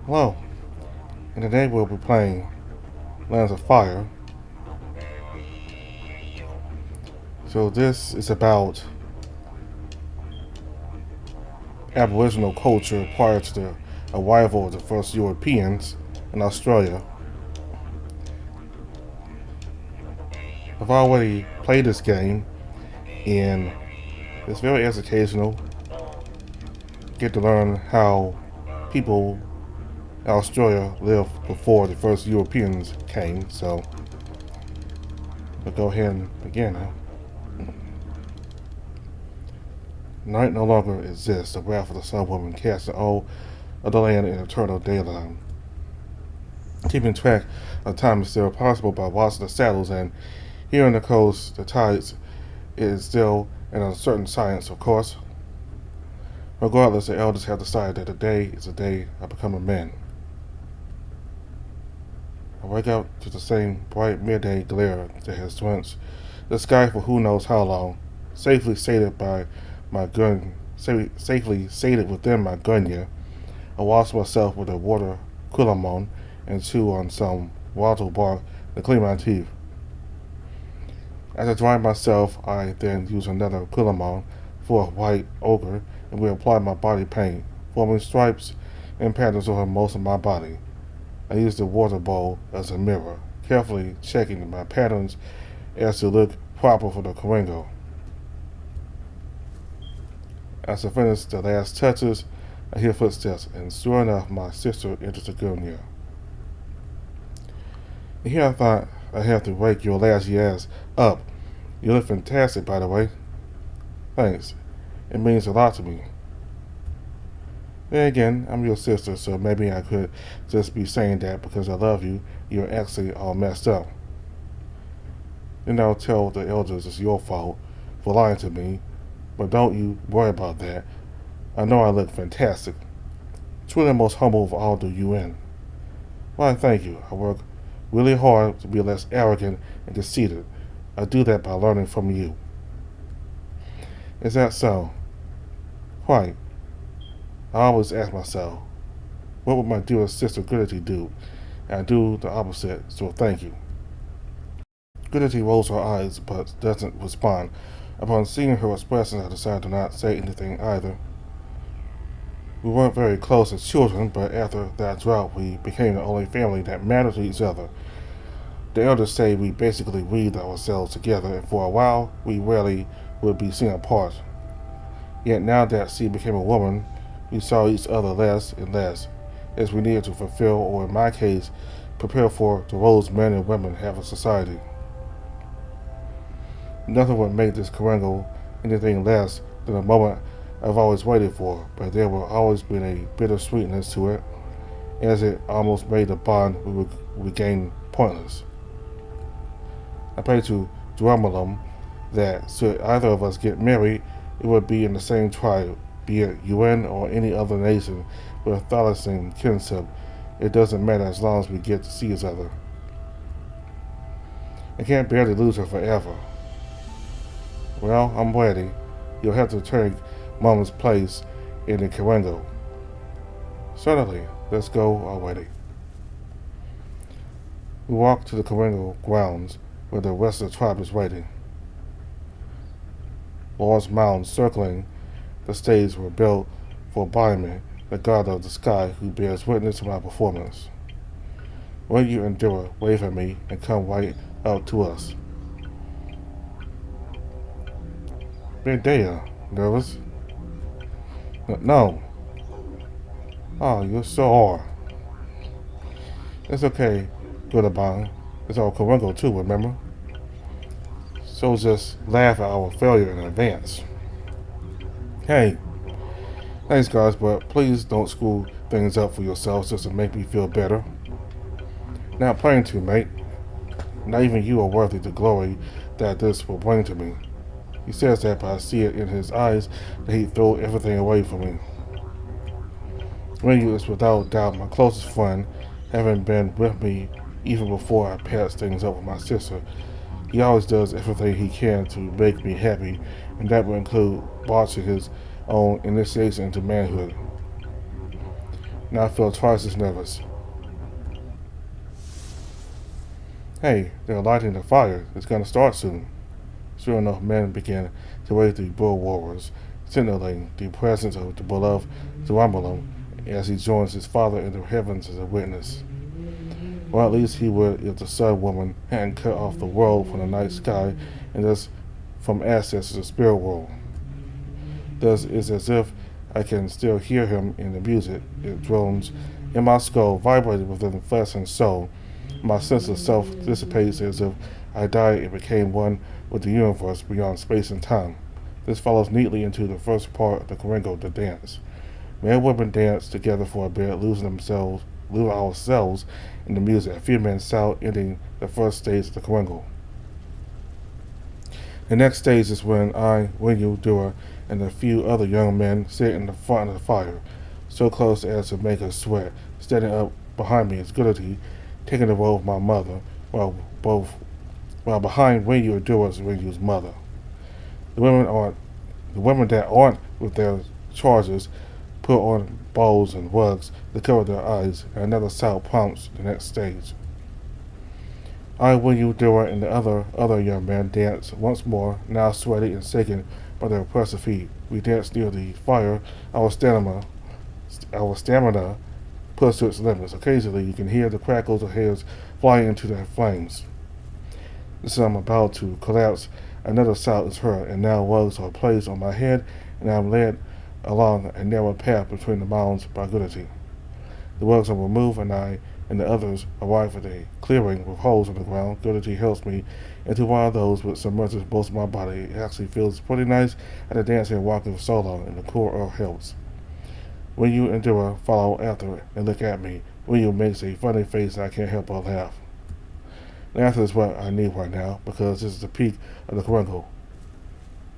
Hello, and today we'll be playing Lands of Fire. So this is about Aboriginal culture prior to the arrival of the first Europeans in Australia. I've already played this game, and it's very educational. Get to learn how people in Australia lived before the first Europeans came. So we'll go ahead and begin. Night no longer exists. The wrath of the Sun Woman casts all of the land in eternal daylight. Keeping track of time is still possible by watching the saddles, and here on the coast, the tides is still an uncertain science, of course. Regardless, the elders have decided that today is the day I become a man. I wake up to the same bright midday glare that has drenched the sky for who knows how long, safely sated by my gun, safely sated within my gunya. I wash myself with a water culamon and chew on some wattle bark to clean my teeth. As I dry myself, I then use another culamon for a white ochre and we apply my body paint, forming stripes and patterns over most of my body. I use the water bowl as a mirror, carefully checking my patterns as to look proper for the Coringo. As I finish the last touches, I hear footsteps, and sure enough, my sister enters the gunya. And here I thought I'd have to wake your lashy ass up. You look fantastic, by the way. Thanks. It means a lot to me. Then again, I'm your sister, so maybe I could just be saying that because I love you, you're actually all messed up. Then I'll tell the elders it's your fault for lying to me, but don't you worry about that. I know I look fantastic. Truly the most humble of all the UN. Why, thank you. I work really hard to be less arrogant and conceited. I do that by learning from you. Is that so? Quite. I always ask myself, what would my dearest sister Goodity do? And I do the opposite, so thank you. Goodity rolls her eyes but doesn't respond. Upon seeing her expression, I decided to not say anything either. We weren't very close as children, but after that drought, we became the only family that mattered to each other. The elders say we basically weaved ourselves together, and for a while, we rarely would be seen apart. Yet now that she became a woman, we saw each other less and less, as we needed to fulfill, or in my case, prepare for the roles men and women have in society. Nothing would make this Coringo anything less than a moment I've always waited for, but there would always been a bitter sweetness to it, as it almost made the bond we regained pointless. I prayed to Drumalum that should either of us get married, it would be in the same tribe, be it UN or any other nation with a Thylacine kinship. It doesn't matter as long as we get to see each other. I can't bear to lose her forever. Well, I'm ready. You'll have to take Mama's place in the Coringo. Certainly. Let's go already. We walk to the Coringo grounds where the rest of the tribe is waiting. Large mounds circling the stage were built for Baiman, the god of the sky who bears witness to my performance. When you endure, wave at me and come right out to us. Bendea, nervous? No. Oh, you so are. It's okay, Gudabang. It's our Coringo too, remember? So just laugh at our failure in advance. Hey, thanks guys, but please don't screw things up for yourselves just to make me feel better. Not playing to, mate. Not even you are worthy the glory that this will bring to me. He says that, but I see it in his eyes that he'd throw everything away from me. Ringu is without doubt my closest friend, having been with me even before I patched things up with my sister. He always does everything he can to make me happy, and that will include watching his own initiation into manhood. and I feel twice as nervous. Hey, they're lighting the fire. It's gonna start soon. Sure enough, men begin to wave the bull warriors, signaling the presence of the beloved Zerubbabel as he joins his father in the heavens as a witness. Or at least he would if the sun woman hadn't cut off the world from the night sky and thus from access to the spirit world. Thus, it's as if I can still hear him in the music. It drones in my skull, vibrating within flesh and soul. My sense of self dissipates as if I died and became one with the universe beyond space and time. This follows neatly into the first part of the Coringo, the dance. Men and women dance together for a bit, lose ourselves in the music. A few men shout, ending the first stage of the Coringo. The next stage is when I, William Dewar, and a few other young men sit in the front of the fire, so close as to make us sweat. Standing up behind me is Goodity, taking the role of my mother, while behind William Dewar is William's mother. The women that aren't with their charges put on bows and rugs to cover their eyes, and another shout prompts the next stage. I, William Dewar, and the other young men dance once more, now sweaty and shaken by their oppressive feet. We dance near the fire. Our stamina pushed to its limits. Occasionally, you can hear the crackles of hairs flying into the flames. As I'm about to collapse, another shout is heard, and now rugs are placed on my head, and I'm led along a narrow path between the mounds by Goodity. The rugs are removed, and I and the others arrive at a clearing with holes in the ground. Goodity helps me into one of those which submerges most of my body. It actually feels pretty nice at the dancing and walking solo, and the cool earth helps. When you endure, follow after and look at me. When you makes a funny face, and I can't help but laugh. Laughter is what I need right now, because this is the peak of the Coringo.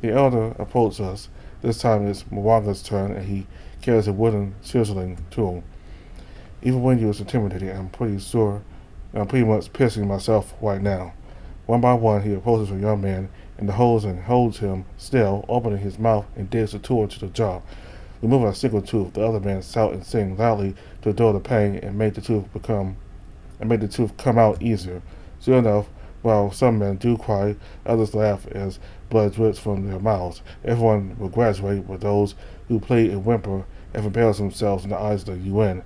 The elder approaches us. This time it's Mwaga's turn, and he carries a wooden chiseling tool. Even when you was intimidated, I'm pretty much pissing myself right now. One by one, he approaches a young man in the hose and holds him still, opening his mouth and digs the tool to the jaw. Removing a single tooth, the other man shout and sing loudly to dull the pain and make the tooth come out easier. Sure enough, while some men do cry, others laugh as blood drips from their mouths. Everyone will graduate, but those who plead and whimper and embarrass themselves in the eyes of the UN,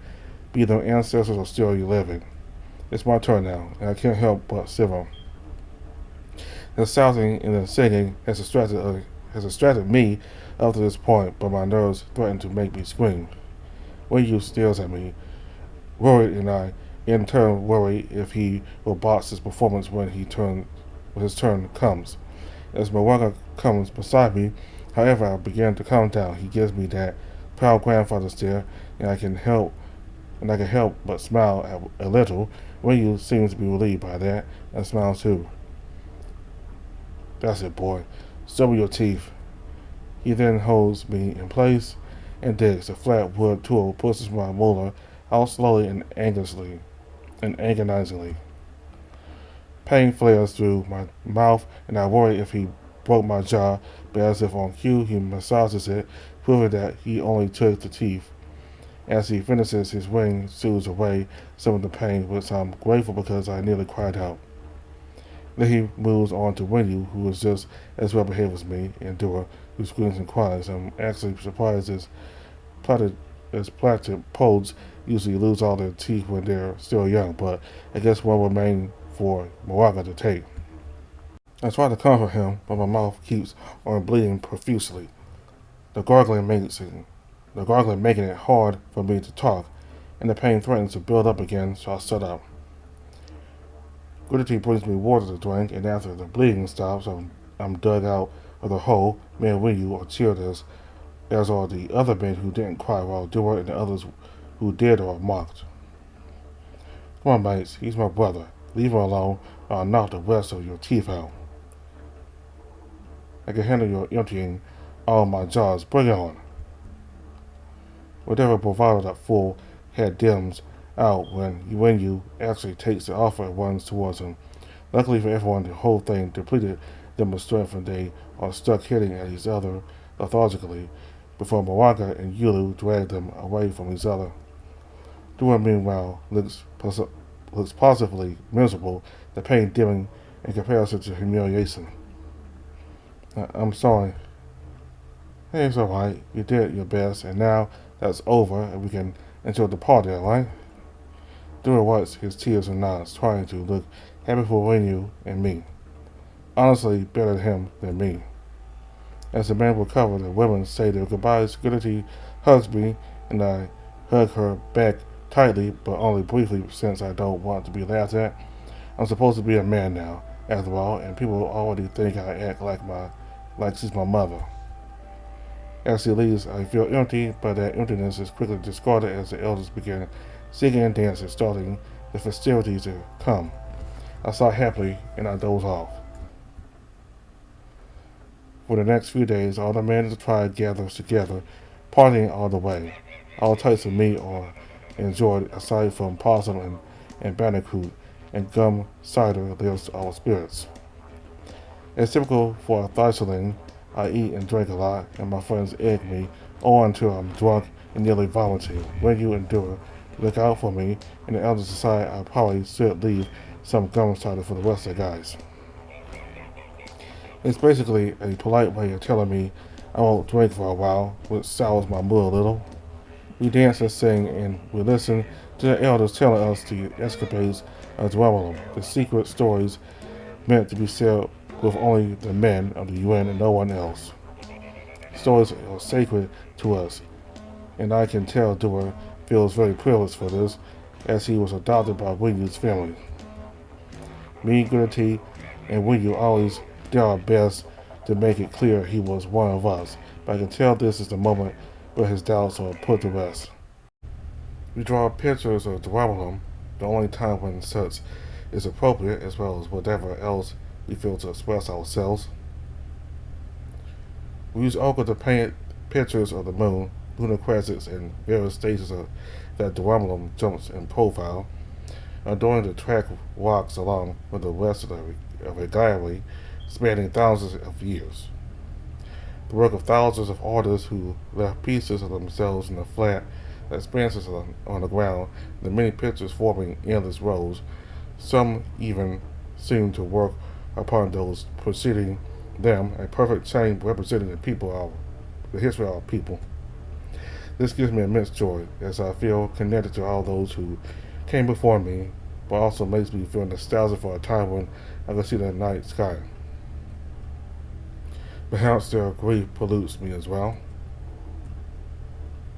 be their ancestors or still living. It's my turn now, and I can't help but shiver. The shouting and the singing has distracted me up to this point, but my nerves threaten to make me scream. Wenyu stares at me, worried, and I in turn worry if he will botch his performance when his turn comes. As Mwaga comes beside me, however, I begin to calm down. He gives me that proud grandfather stare, and I can help but smile a little. Wenyu seems to be relieved by that, and smiles too. That's it, boy. Show me your teeth. He then holds me in place and digs. The flat wood tool pushes my molar out slowly and agonizingly. Pain flares through my mouth, and I worry if he broke my jaw, but as if on cue, he massages it, proving that he only took the teeth. As he finishes, his ring soothes away some of the pain, which I'm grateful because I nearly cried out. Then he moves on to Wenyu, who is just as well behaved as me, and Dora, who screams and cries. I'm actually surprised as platted poles usually lose all their teeth when they're still young, but I guess one remain for Mwaga to take. I try to comfort him, but my mouth keeps on bleeding profusely. The gargling making it hard for me to talk, and the pain threatens to build up again, so I shut up. Goodity brings me water to drink, and after the bleeding stops, I'm dug out of the hole. Me and Wenyu are cheered as are the other men who didn't cry, while Dewar and the others who did are mocked. Come on, mates, he's my brother. Leave him alone, or I'll knock the rest of your teeth out. I can handle your emptying all my jaws. Bring it on. Whatever bravado that fool had dims out when you actually takes the offer at once towards him. Luckily for everyone, the whole thing depleted them of strength, and they are stuck hitting at each other lethargically before Mwaga and Yulu drag them away from each other. Dora, meanwhile, looks positively miserable, the pain dimming in comparison to humiliation. I'm sorry. Hey, it's alright. You did your best, and now that's over, and we can enjoy the party, alright? Dora wipes his tears and nods, trying to look happy for Winnie and me. Honestly, better him than me. As the men recover, the women say their goodbyes. Goodity hugs me, and I hug her back tightly, but only briefly since I don't want to be laughed at. I'm supposed to be a man now, after all, and people already think I act like she's my mother. As she leaves, I feel empty, but that emptiness is quickly discarded as the elders begin singing and dancing, starting the festivities to come. I sigh happily, and I doze off. For the next few days, all the men of the tribe gathers together, partying all the way. All types of meat are enjoyed aside from possum and bandicoot, and gum cider lifts our spirits. As typical for a Thailand, I eat and drink a lot, and my friends egg me on until I'm drunk and nearly vomiting. When you endure, look out for me, and the elders decide I probably should leave some gum cider for the rest of the guys. It's basically a polite way of telling me I won't drink for a while, which sours my mood a little. We dance and sing, and we listen to the elders telling us the escapades of Dwemerum, the secret stories meant to be shared with only the men of the UN and no one else. Stories are sacred to us, and I can tell Dewar feels very privileged for this, as he was adopted by Winyu's family. Me, Goodity, and Winyu always did our best to make it clear he was one of us, but I can tell this is the moment where his doubts are put to rest. We draw pictures of Dwemerum, the only time when such is appropriate, as well as whatever else we feel to express ourselves. We use ochre to paint pictures of the moon, lunar crescents, and various stages of that Dwemerum jumps in profile. During the track walks along with the rest of a gallery spanning thousands of years. The work of thousands of artists who left pieces of themselves in the flat expanses on the ground, the many pictures forming endless rows. Some even seem to work upon those preceding them, a perfect chain representing the history of our people. This gives me immense joy, as I feel connected to all those who came before me, but also makes me feel nostalgic for a time when I could see the night sky. Perhaps their grief pollutes me as well.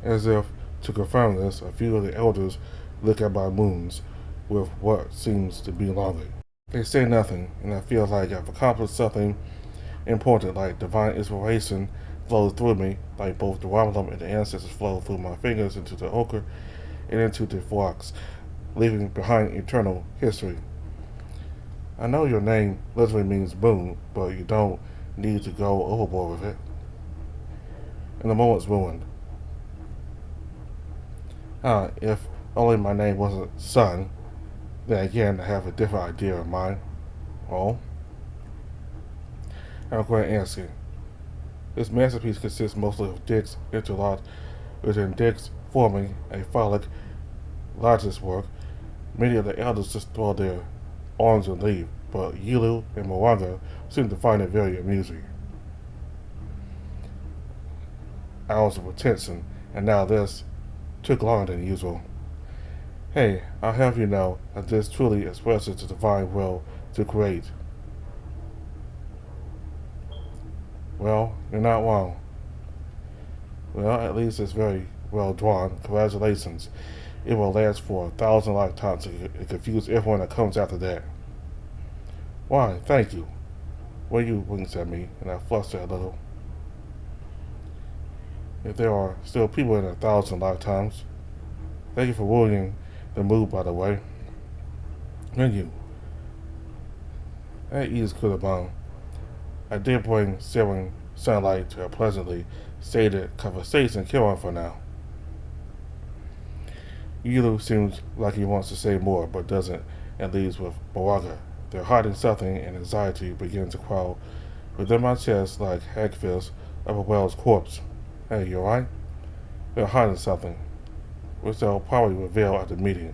As if to confirm this, a few of the elders look at my wounds with what seems to be longing. They say nothing, and I feel like I've accomplished something important, like divine inspiration flows through me, like both the Ramadan and the ancestors flow through my fingers into the ochre and into the flocks, leaving behind eternal history. I know your name literally means moon, but you don't need to go overboard with it. And the moment's ruined. If only my name wasn't Sun, then again I have a different idea of mine. Oh? I'm going to answer. This masterpiece consists mostly of dicks interlocked within dicks, forming a phallic lattice work. Many of the elders just throw their arms and leave, but Yulu and Moanga seem to find it very amusing. Hours of attention, and now this took longer than usual. Hey, I'll have you know that this truly expresses the divine will to create. Well, you're not wrong. Well, at least it's very well drawn. Congratulations. It will last for 1,000 lifetimes and confuse everyone that comes after that. Why, thank you. Winyu winks at me, and I fluster a little. If there are still people in 1,000 lifetimes. Thank you for ruining the mood, by the way. Winyu. That ease could have gone. I did bring Seven Sunlight to a pleasantly stated conversation. Kill on for now. Yulu seems like he wants to say more, but doesn't, and leaves with Moraga. They're hiding something, and anxiety begins to crawl within my chest like hagfish of a whale's corpse. Hey, you alright? They're hiding something. which they'll probably reveal at the meeting.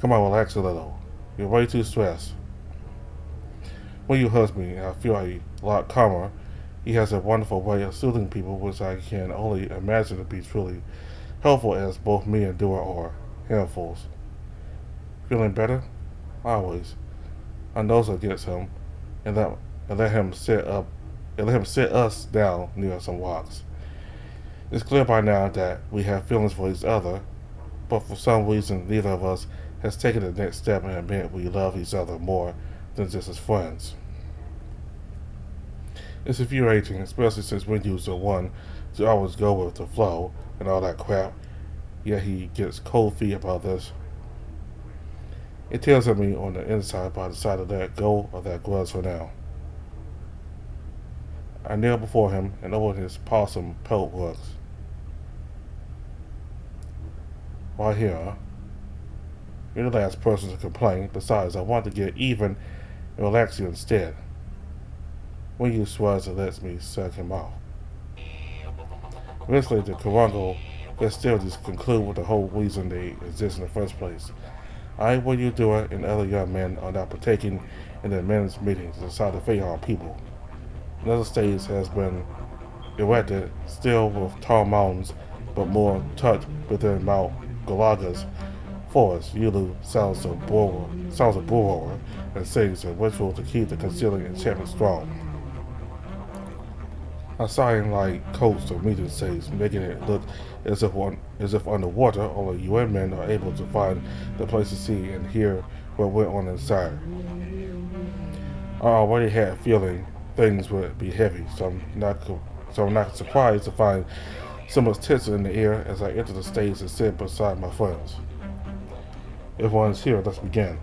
Come on, relax a little. You're way too stressed. When you hug me, I feel a lot calmer. He has a wonderful way of soothing people, which I can only imagine to be truly helpful, as both me and Dora are handfuls. Feeling better? Always. I nose against him and let him sit us down near some rocks. It's clear by now that we have feelings for each other, but for some reason neither of us has taken the next step and admit we love each other more than just as friends. It's infuriating, especially since Windu's the one to always go with the flow and all that crap, yet he gets cold feet about this. It tears at me on the inside, but I decide to let go of that grudge for now. I kneel before him and open his possum pelt rugs. Right here, huh? You're the last person to complain. Besides, I want to get even and relax you instead. When you swears and lets me suck him off. Eventually, the Korongo festivities conclude with the whole reason they exist in the first place. When you do it, and other young men are now partaking in the men's meetings to decide the fate of our people. Another stage has been erected, still with tall mountains, but more tucked within Mount Galaga's forest. Yulu sounds a bull and sings a ritual to keep the concealing enchantment strong. A sign like coats or meeting stage, making it look as if underwater, only UN men are able to find the place to see and hear what went on inside. I already had a feeling things would be heavy, so I'm not surprised to find so much tension in the air as I enter the stage and sit beside my friends. Everyone's here, let's begin.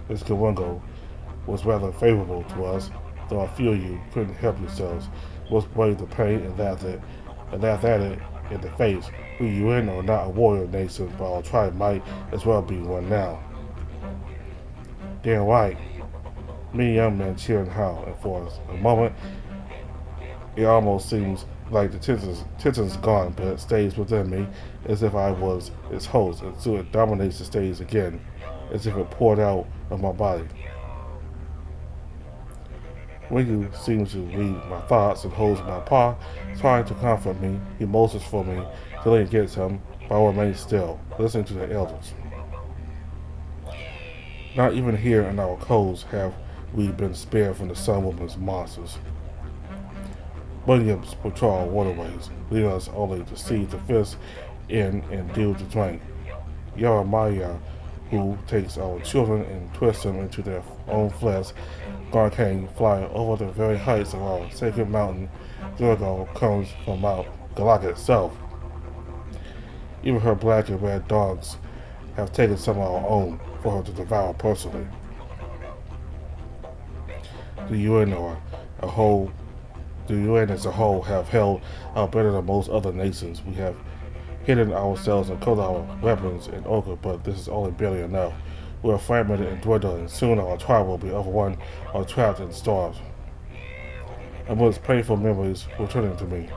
This Korongo was rather favorable to us, though I feel you couldn't help yourselves. Most brave the pain and laughed at it in the face. We UN are not a warrior nation, but our tribe might as well be one now. Damn right. Many young men cheer and howl, and for a moment it almost seems like the tension's gone, but it stays within me as if I was its host, until it dominates the stage again, as if it poured out of my body. Ringu seems to read my thoughts and holds my paw, trying to comfort me. He motions for me to lean against him, but I remain still, listening to the elders. Not even here in our coves have we been spared from the Sun Woman's monsters. Williams patrol our waterways, leading us only to see the fish in and deal to drink. Yaramaya, who takes our children and twists them into their own flesh, Garkane, flying over the very heights of our sacred mountain. Durgo comes from Mount Galaga itself. Even her black and red dogs have taken some of our own for her to devour personally. The UN as a whole have held out better than most other nations. We have hidden ourselves and coated our weapons in ochre, but this is only barely enough. We are fragmented and dwindling. Soon our tribe will be overrun or trapped and starved. Amongst painful memories returning to me.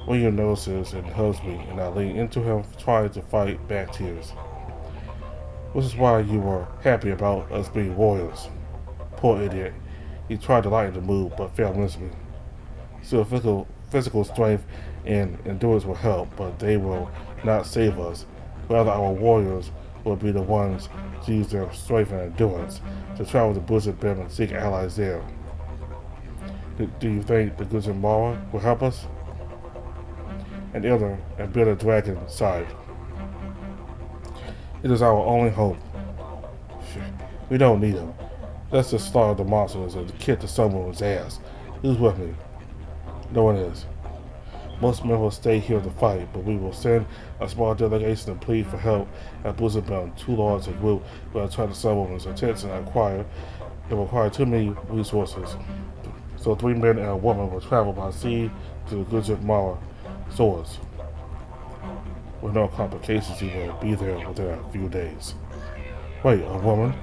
William notices and hugs me, and I lean into him, trying to fight back tears. Which is why you were happy about us being warriors. Poor idiot. He tried to lighten the mood, but failed miserably. Still, physical strength and endurance will help, but they will not save us. Rather, our warriors will be the ones to use their strength and endurance to travel to Blizzard Brim and seek allies there. Do you think the Blizzard Mara will help us? An elder and bitter dragon sighed. It is our only hope. We don't need him. Let's just slaughter the monsters and kick the Sun Woman's ass. Who's with me? No one is. Most men will stay here to fight, but we will send a small delegation to plead for help at Blizzard Brim. Too large a group will attract the Sun Woman's attention and require too many resources. So 3 men and a woman will travel by sea to the Blizzard Mara source. With no complications, he will be there within a few days. Wait, a woman?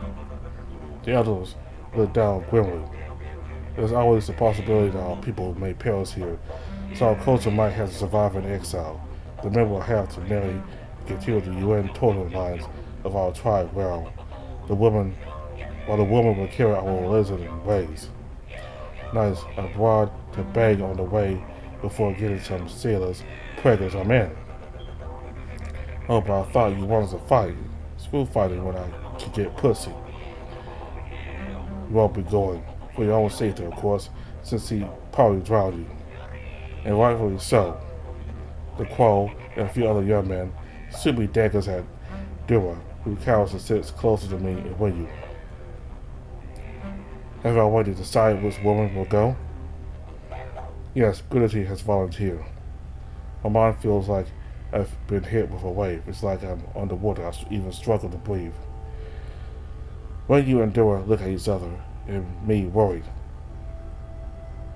The others looked down grimly. There's always the possibility that our people may perish here, so our culture might have to survive in exile. The men will have to marry continue the UN total lines of our tribe the woman the woman will carry our religion in ways. Nice abroad to beg on the way before getting some sailors preggers or men. Oh, but I thought you wanted to fight. Screw fighting when I can get pussy. You won't be going. For your own safety, of course, since he probably drowned you. And rightfully so. The Quo and a few other young men shoot me daggers at Dura, who cowers and sits closer to me and win you. Have I already decided which woman will go? Yes, Goodity has volunteered. My mind feels like I've been hit with a wave. It's like I'm underwater. I even struggle to breathe. When you and Dura look at each other, and me worried.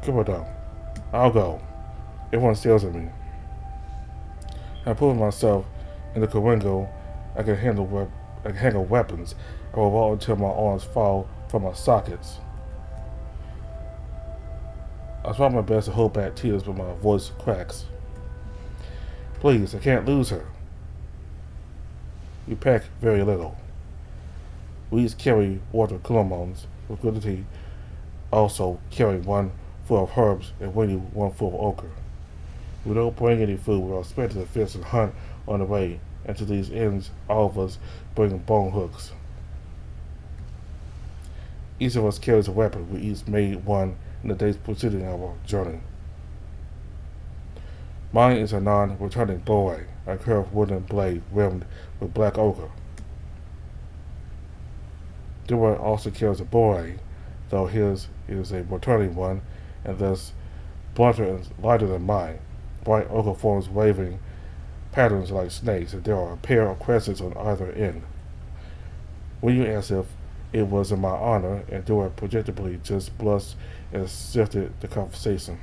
Come on down. I'll go. Everyone stares at me. I prove myself in the Coringo. I can handle weapons. I will roll until my arms fall from my sockets. I try my best to hold back tears, but my voice cracks. Please, I can't lose her. We pack very little. We each carry water colomones, with Goodity also carrying one full of herbs and Winnie one full of ochre. We don't bring any food. We're expected to fish and hunt on the way, and to these ends, all of us bring bone hooks. Each of us carries a weapon. We each made one in the days preceding our journey. Mine is a non-returning bow, a curved wooden blade rimmed with black ochre. Dura also carries a bow, though his is a returning one, and thus blunter and lighter than mine. Bright ochre forms waving patterns like snakes, and there are a pair of crescents on either end. When you asked if it was in my honor, and Dura predictably just blushed and shifted the conversation.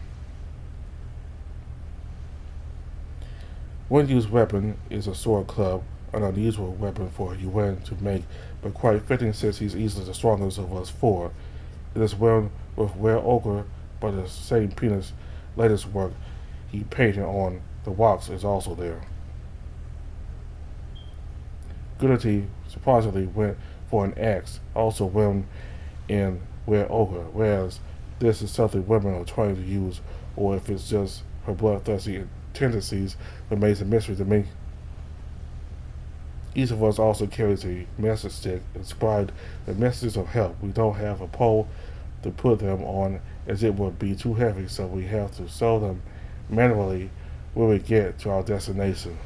One used weapon is a sword club, an unusual weapon for a UN to make, but quite fitting since he's easily the strongest of us four. It is wound with rare ochre, but the same penis lattice work he painted on the rocks is also there. Goodity surprisingly went for an axe, also wound in rare ochre, whereas this is something women are trying to use, or if it's just her bloodthirsty tendencies remains a mystery to me. Each of us also carries a message stick inscribed with messages of help. We don't have a pole to put them on, as it would be too heavy, so we have to sew them manually when we get to our destination.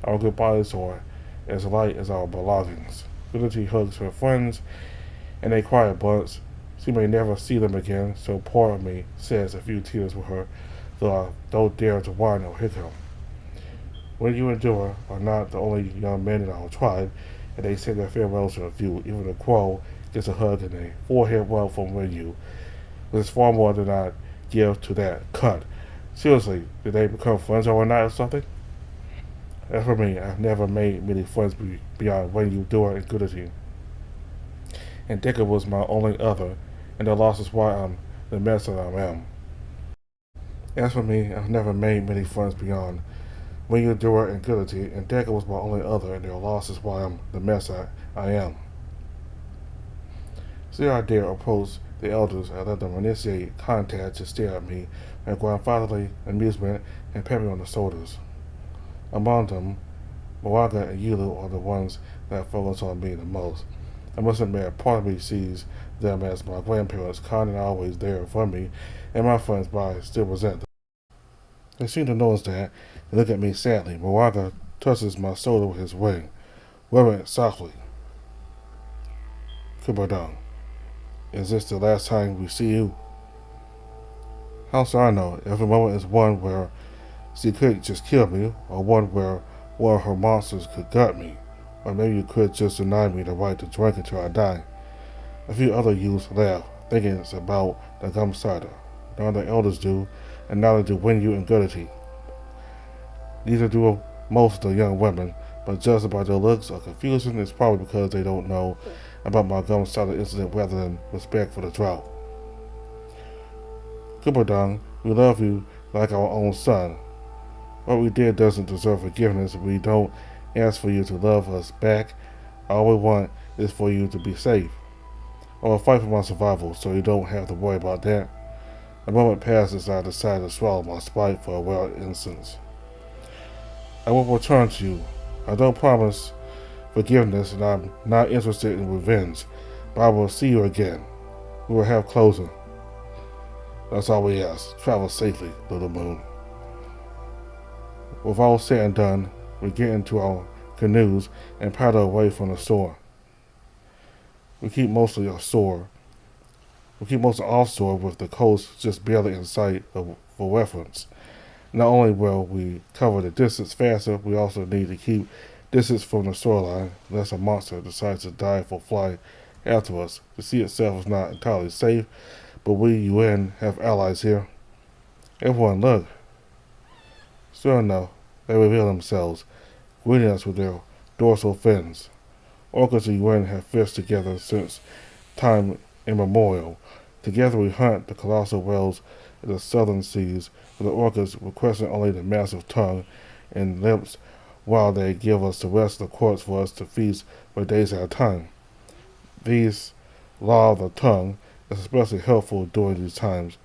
Our goodbyes are as light as our belongings. Goodity hugs her friends, and they cry a bunch. She may never see them again, so part of me sheds a few tears with her, though I don't dare to whine or hiccup. When you and Dura are not the only young men in our tribe, and they say their farewells to a few, even the Quo gets a hug and a forehead rub from Ryu, which is far more than I give to that cunt. Seriously, did they become friends overnight or something? As for me, I've never made many friends beyond Ryu, Dura, and Goodity. And Decker was my only other, and the loss is why I'm the mess that I am. As for me, I've never made many friends beyond Ryu, Dura, and Goodity, and Decker was my only other, and their loss is why I'm the mess I am. So I dare approach the elders and let them initiate contact to stare at me with grandfatherly amusement and pat me on the shoulders. Among them, Moraga and Yulu are the ones that focus on me the most. I must admit, part of me sees them as my grandparents, kind and always there for me, and my friends, but I still resent them. They seem to notice that. They look at me sadly. Moraga touches my shoulder with his wing, rubbing it softly. Kubadong, is this the last time we see you? How should I know? Every moment is one where she could just kill me, or one where one of her monsters could gut me, or maybe you could just deny me the right to drink until I die. A few other youths laugh, thinking it's about the gum cider. None of the elders do, and neither do Winyu and Goodity. Neither do most of the young women, but judged by their looks or confusion, it's probably because they don't know about my gum cider incident rather than respect for the drought. Kubadong, we love you like our own son. What we did doesn't deserve forgiveness. We don't ask for you to love us back. All we want is for you to be safe. I will fight for my survival, so you don't have to worry about that. A moment passes, I decide to swallow my spite for a well instance. I will return to you. I don't promise forgiveness, and I'm not interested in revenge, but I will see you again. We will have closure. That's all we ask. Travel safely, little moon. With all said and done, we get into our canoes and paddle away from the shore. We keep most of offshore with the coast just barely in sight for reference. Not only will we cover the distance faster, we also need to keep distance from the shoreline unless a monster decides to dive or fly after us. The sea itself is not entirely safe, but we UN have allies here. Everyone look. Sure enough, they reveal themselves, greeting us with their dorsal fins. Orcas and UN have fished together since time immemorial. Together we hunt the colossal whales in the southern seas, with the orcas requesting only the massive tongue and lips, while they give us the rest of the quartz for us to feast for days at a time. These law of the tongue is especially helpful during these times,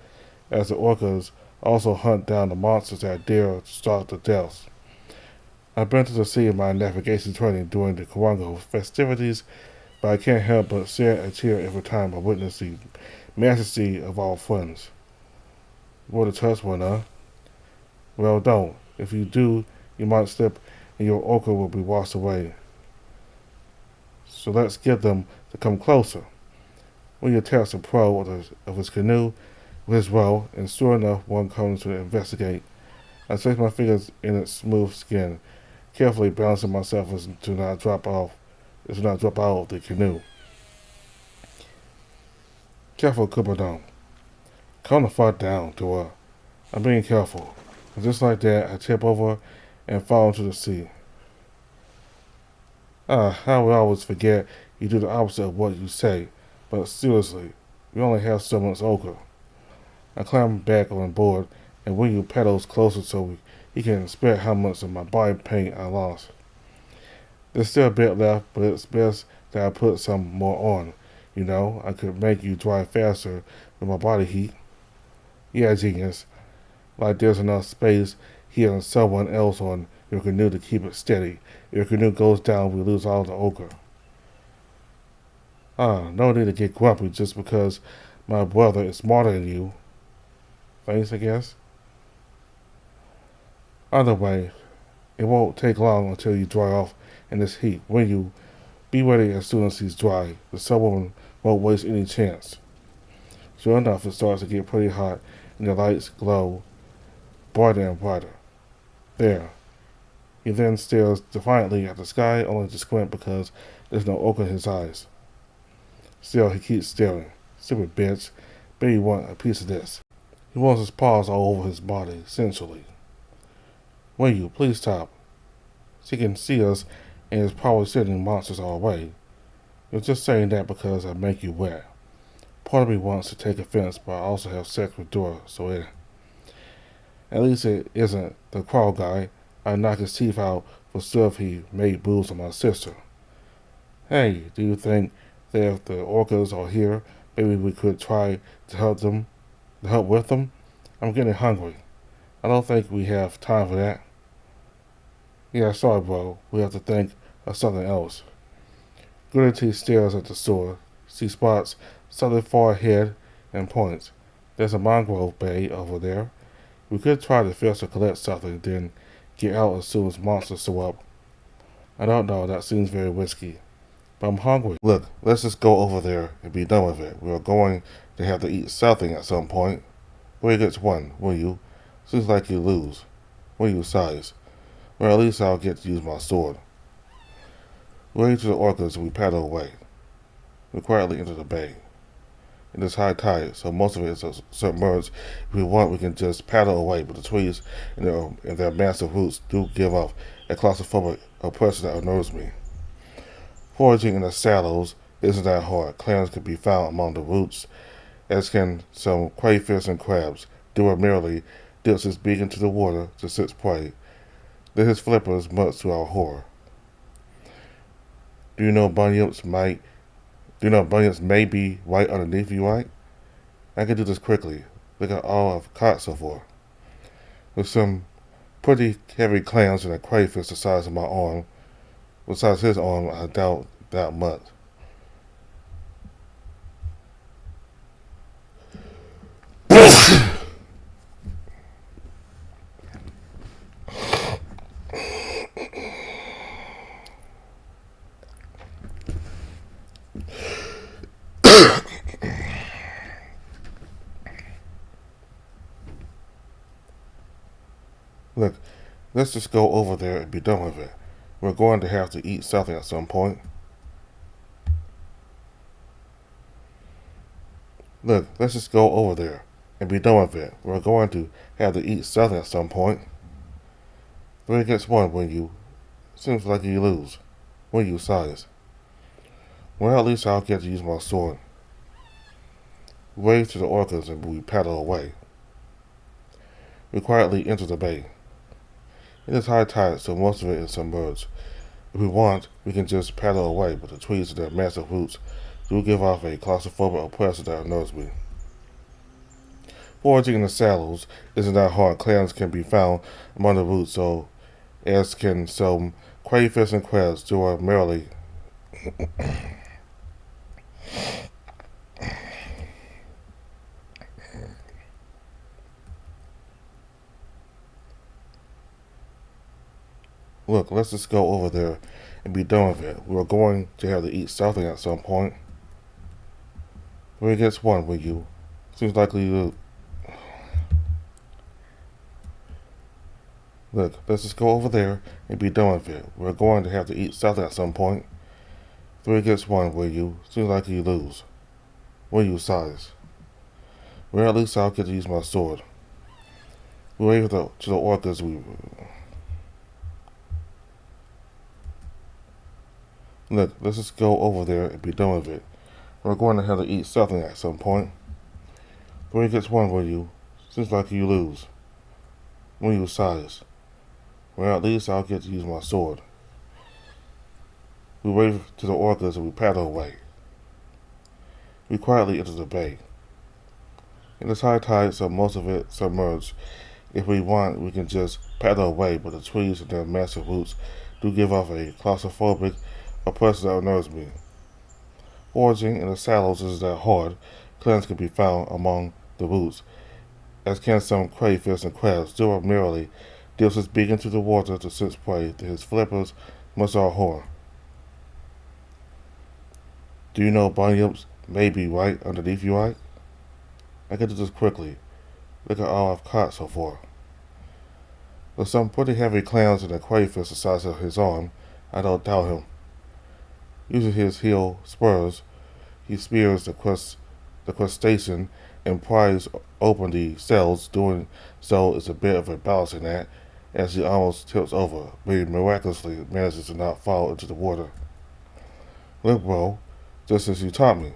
as the orcas also hunt down the monsters that dare to stalk the depths. I've been to the sea in my navigation training during the Kawango festivities, but I can't help but shed a tear every time I witness the majesty of our friends. What a touch one, huh? Well, don't. If you do, you might slip and your orca will be washed away. So let's get them to come closer. We attach the prow of his canoe with his row, and sure enough, one comes to investigate. I place my fingers in its smooth skin, carefully balancing myself as to not drop out of the canoe. Careful, Kupadon. Calm the fuck down, Dora. I'm being careful. And just like that, I tip over and fall into the sea. How we always forget you do the opposite of what you say. But seriously, we only have so much ochre. I climb back on board and wing you pedals closer so he can inspect how much of my body paint I lost. There's still a bit left, but it's best that I put some more on. You know, I could make you dry faster with my body heat. Yeah, genius. Like there's enough space here and someone else on your canoe to keep it steady. If your canoe goes down, we lose all the ochre. No need to get grumpy just because my brother is smarter than you. Thanks, I guess. Either way, it won't take long until you dry off in this heat. When you be ready as soon as he's dry, the someone won't waste any chance. Sure enough, it starts to get pretty hot, and the lights glow brighter and brighter. There. He then stares defiantly at the sky, only to squint because there's no ochre in his eyes. Still, he keeps staring. Stupid bitch. Bet you want a piece of this. He wants his paws all over his body, sensually. Will you please stop? She can see us and is probably sending monsters our way. You're just saying that because I make you wet. Part of me wants to take offense, but I also have sex with Dora, so at least it isn't the crawl guy. I knock his teeth out for stuff he made boobs on my sister. Hey, do you think that if the orcas are here, maybe we could try to help with them? I'm getting hungry. I don't think we have time for that. Yeah, sorry, bro. We have to think of something else. Goodity stares at the store. She spots something far ahead and points. There's a mangrove bay over there. We could try to first to collect something, then get out as soon as monsters show up. I don't know, that seems very risky. But I'm hungry. Look, let's just go over there and be done with it. We're going to have to eat something at some point. Who gets one, will you? Seems like you lose. Will you size? Well, at least I'll get to use my sword. Way to the orcas, we paddle away. We quietly enter the bay. It is high tide, so most of it is submerged. If we want, we can just paddle away, but the trees and their massive roots do give off a claustrophobic oppression that unnerves me. Foraging in the shallows isn't that hard. Clams can be found among the roots, as can some crayfish and crabs. Dora merely dips his beak into the water to sit prey, then his flippers, much to our horror. Do you know bunions may be right underneath you, right? I can do this quickly. Look at all I've caught so far. With some pretty heavy clams and a crayfish the size of my arm. Besides his arm, I doubt that much. Look, let's just go over there and be done with it. We're going to have to eat something at some point. Look, let's just go over there and be done with it. We're going to have to eat something at some point. 3 against 1 when you. Seems like you lose. When you size. Well, at least I'll get to use my sword. Wave to the orcas and we paddle away. We quietly enter the bay. It is high tide, so most of it is submerged. If we want, we can just paddle away, but the trees and their massive roots do give off a claustrophobic oppressor that annoys me. Foraging in the shallows isn't that hard. Clams can be found among the roots, so as can some crayfish and crabs do are merely. Look, let's just go over there and be done with it. We're going to have to eat something at some point. 3 against 1 with you. Seems likely to. Look, let's just go over there and be done with it. We're going to have to eat something at some point. 3 against 1 with you. Seems like you lose. When you size. Well, at least I'll get to use my sword. We wave to the orcas we. Look, let's just go over there and be done with it. We're going to have to eat something at some point. 3 against 1 with you. Seems like you lose. When you size. Well, at least I'll get to use my sword. We wave to the orcas and we paddle away. We quietly enter the bay. It is high tide, so most of it submerged. If we want, we can just paddle away, but the trees and their massive roots do give off a claustrophobic oppressor that annoys me. Foraging in the shallows isn't that hard. Clams can be found among the roots, as can some crayfish and crabs. Dora merely dips his beak into the water to sense prey. His flippers must our horror. Do you know bunions may be right underneath you, right? I can do this quickly. Look at all I've caught so far. With some pretty heavy clams and a crayfish the size of his arm, I don't doubt him. Using his heel spurs, he spears the crustacean and pries open the cells. Doing so is a bit of a balancing act, as he almost tips over, but he miraculously manages to not fall into the water. Look, bro, just as you taught me.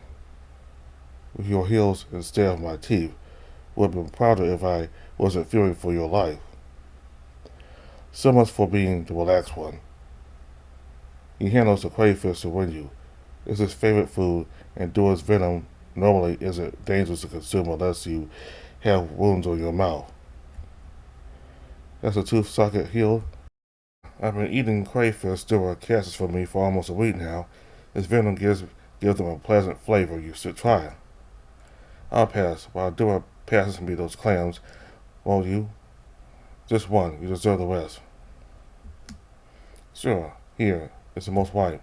With your heels instead of my teeth, would have been prouder if I wasn't fearing for your life. So much for being the relaxed one. He handles the crayfish to win you. It's his favorite food, and Dora's venom normally isn't dangerous to consume unless you have wounds on your mouth. That's a tooth socket healed. I've been eating crayfish Dora catches for me for almost a week now. His venom gives them a pleasant flavor. You should try it. I'll pass, while Dora passes me those clams. Won't you? Just one. You deserve the rest. Sure. Here. It's the most white.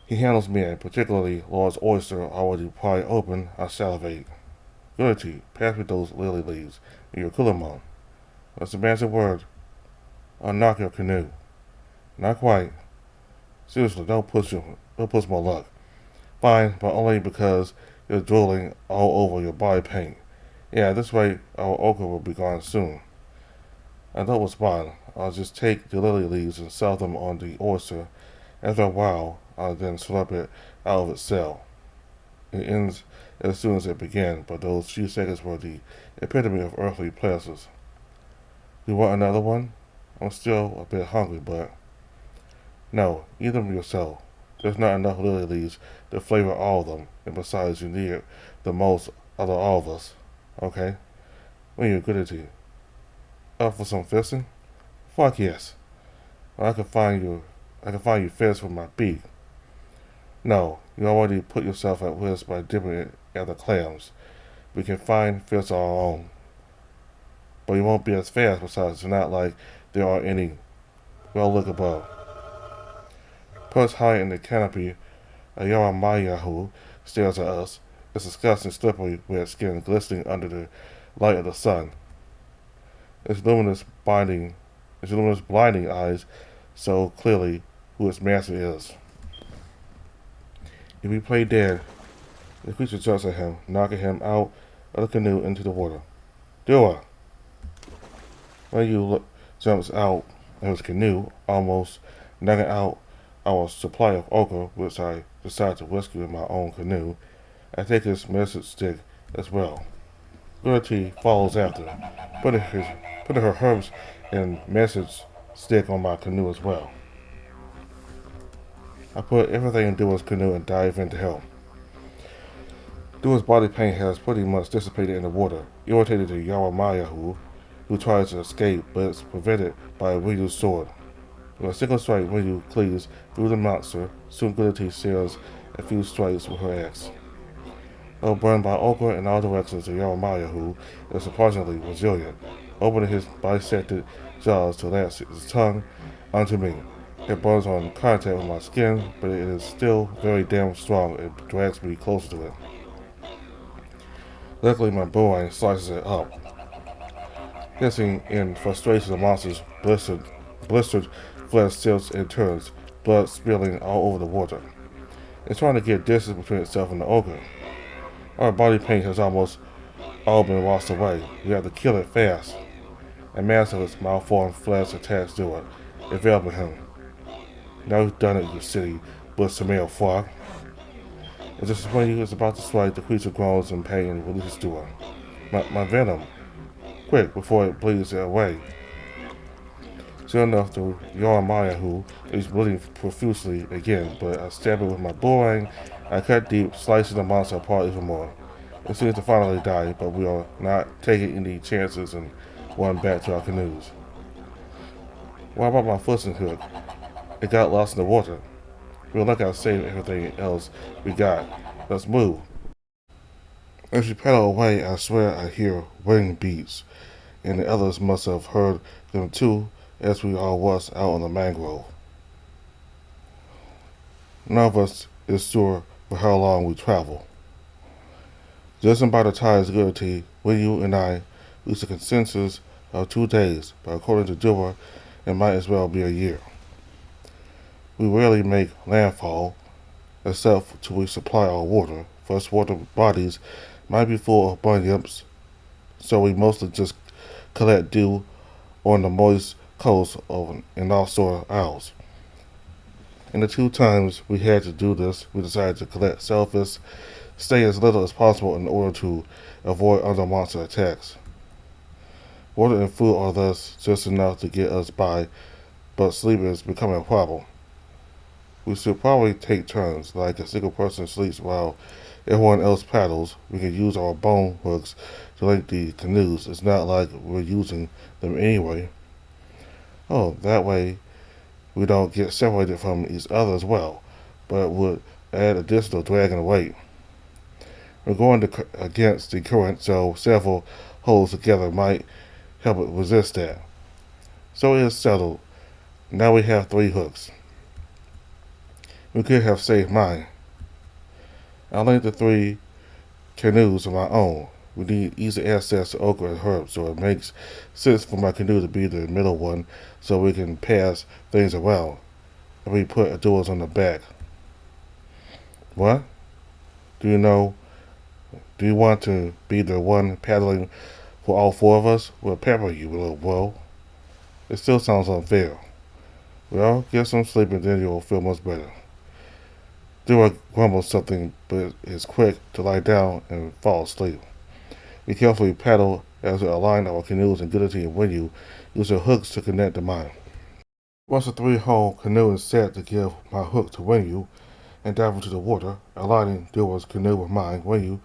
He handles me a particularly large oyster already pried open. I salivate. Goody, pass me those lily leaves and your kulamon. That's the magic word. I'll knock your canoe. Not quite. Seriously, don't push my luck. Fine, but only because you're drooling all over your body paint. Yeah, this way our ochre will be gone soon. I know what's mine. I'll just take the lily leaves and sell them on the oyster. After a while, I'll then slurp it out of its shell. It ends as soon as it began, but those few seconds were the epitome of earthly pleasures. You want another one? I'm still a bit hungry, but no, eat them yourself. There's not enough lily leaves to flavor all of them, and besides, you need it the most out of all of us. Okay? When you're good at it. Up for some fisting? Fuck yes. Well, I can find you fish with my beak. No, you already put yourself at risk by dipping it at the clams. We can find fish of our own. But you won't be as fast, besides it's not like there are any. Well, look above. Perched high in the canopy, a Yaramayahu stares at us, its disgusting slippery red skin glistening under the light of the sun. Its luminous blinding eyes so clearly who its master is. If we play dead, the creature jumps at him, knocking him out of the canoe into the water. Dua! Jumps out of his canoe, almost knocking out our supply of ochre, which I decide to rescue in my own canoe. I take his message stick as well. Gertie follows after, putting her herbs and message stick on my canoe as well. I put everything in Dua's canoe and dive in to help. Dua's body pain has pretty much dissipated in the water, irritated the Yaramayahu, who tries to escape but is prevented by Ryu's sword. With a single strike, Ryu cleaves through the monster. Soon Gertie shares a few strikes with her axe. Though burned by ochre in all directions, the Yaramayahu is surprisingly resilient, opening his bisected jaws to latch his tongue onto me. It burns on contact with my skin, but it is still very damn strong and drags me closer to it. Luckily, my boomerang slices it up. Hissing in frustration, the monster's blistered flesh tilts and turns, blood spilling all over the water. It's trying to get distance between itself and the ogre. Our body paint has almost all been washed away. We have to kill it fast. A mass of its malformed flesh attacks to it, enveloping him. Now you've done it, you silly Bustamere frog. And just when he is about to strike, the creature groans in pain and releases to her. My venom. Quick, before it bleeds it away. Sure enough, the Yaramayahu is bleeding profusely again, but I stab it with my boomerang. I cut deep, slicing the monster apart even more. It seems to finally die, but we are not taking any chances and run back to our canoes. What about my fishing hook? It got lost in the water. We'll look out saving everything else we got. Let's move. As we paddle away, I swear I hear wing beats, and the others must have heard them too, as we all was out on the mangrove. None of us is sure for how long we travel. Judging by the tide's Gertie, Ryu and I reached a consensus of 2 days, but according to Dua, it might as well be a year. We rarely make landfall, except to resupply our water. Freshwater bodies might be full of bunyips, so we mostly just collect dew on the moist coast and offshore isles. In the 2 times we had to do this, we decided to collect shellfish, stay as little as possible in order to avoid other monster attacks. Water and food are thus just enough to get us by, but sleep is becoming a problem. We should probably take turns, like a single person sleeps while everyone else paddles. We can use our bone hooks to link the canoes. It's not like we're using them anyway. Oh, that way we don't get separated from each other as well, but it would add additional drag and weight. We're going against the current, so several holds together might help it resist that. So it is settled. Now we have 3 hooks. We could have saved mine. I'll link the 3 canoes of my own. We need easy access to ochre and herbs, so it makes sense for my canoe to be the middle one so we can pass things around. And we put Adulas on the back. What? Do you want to be the one paddling for all 4 of us? We'll pepper you, little bro. It still sounds unfair. Well, get some sleep and then you'll feel much better. Dua grumbles something, but is quick to lie down and fall asleep. We carefully paddle as we aligned our canoes and Goodity and Wenyu used their hooks to connect to mine. Once the three-hull canoe is set to give my hook to Wenyu and dive into the water, aligning Dura's canoe with mine, Wenyu,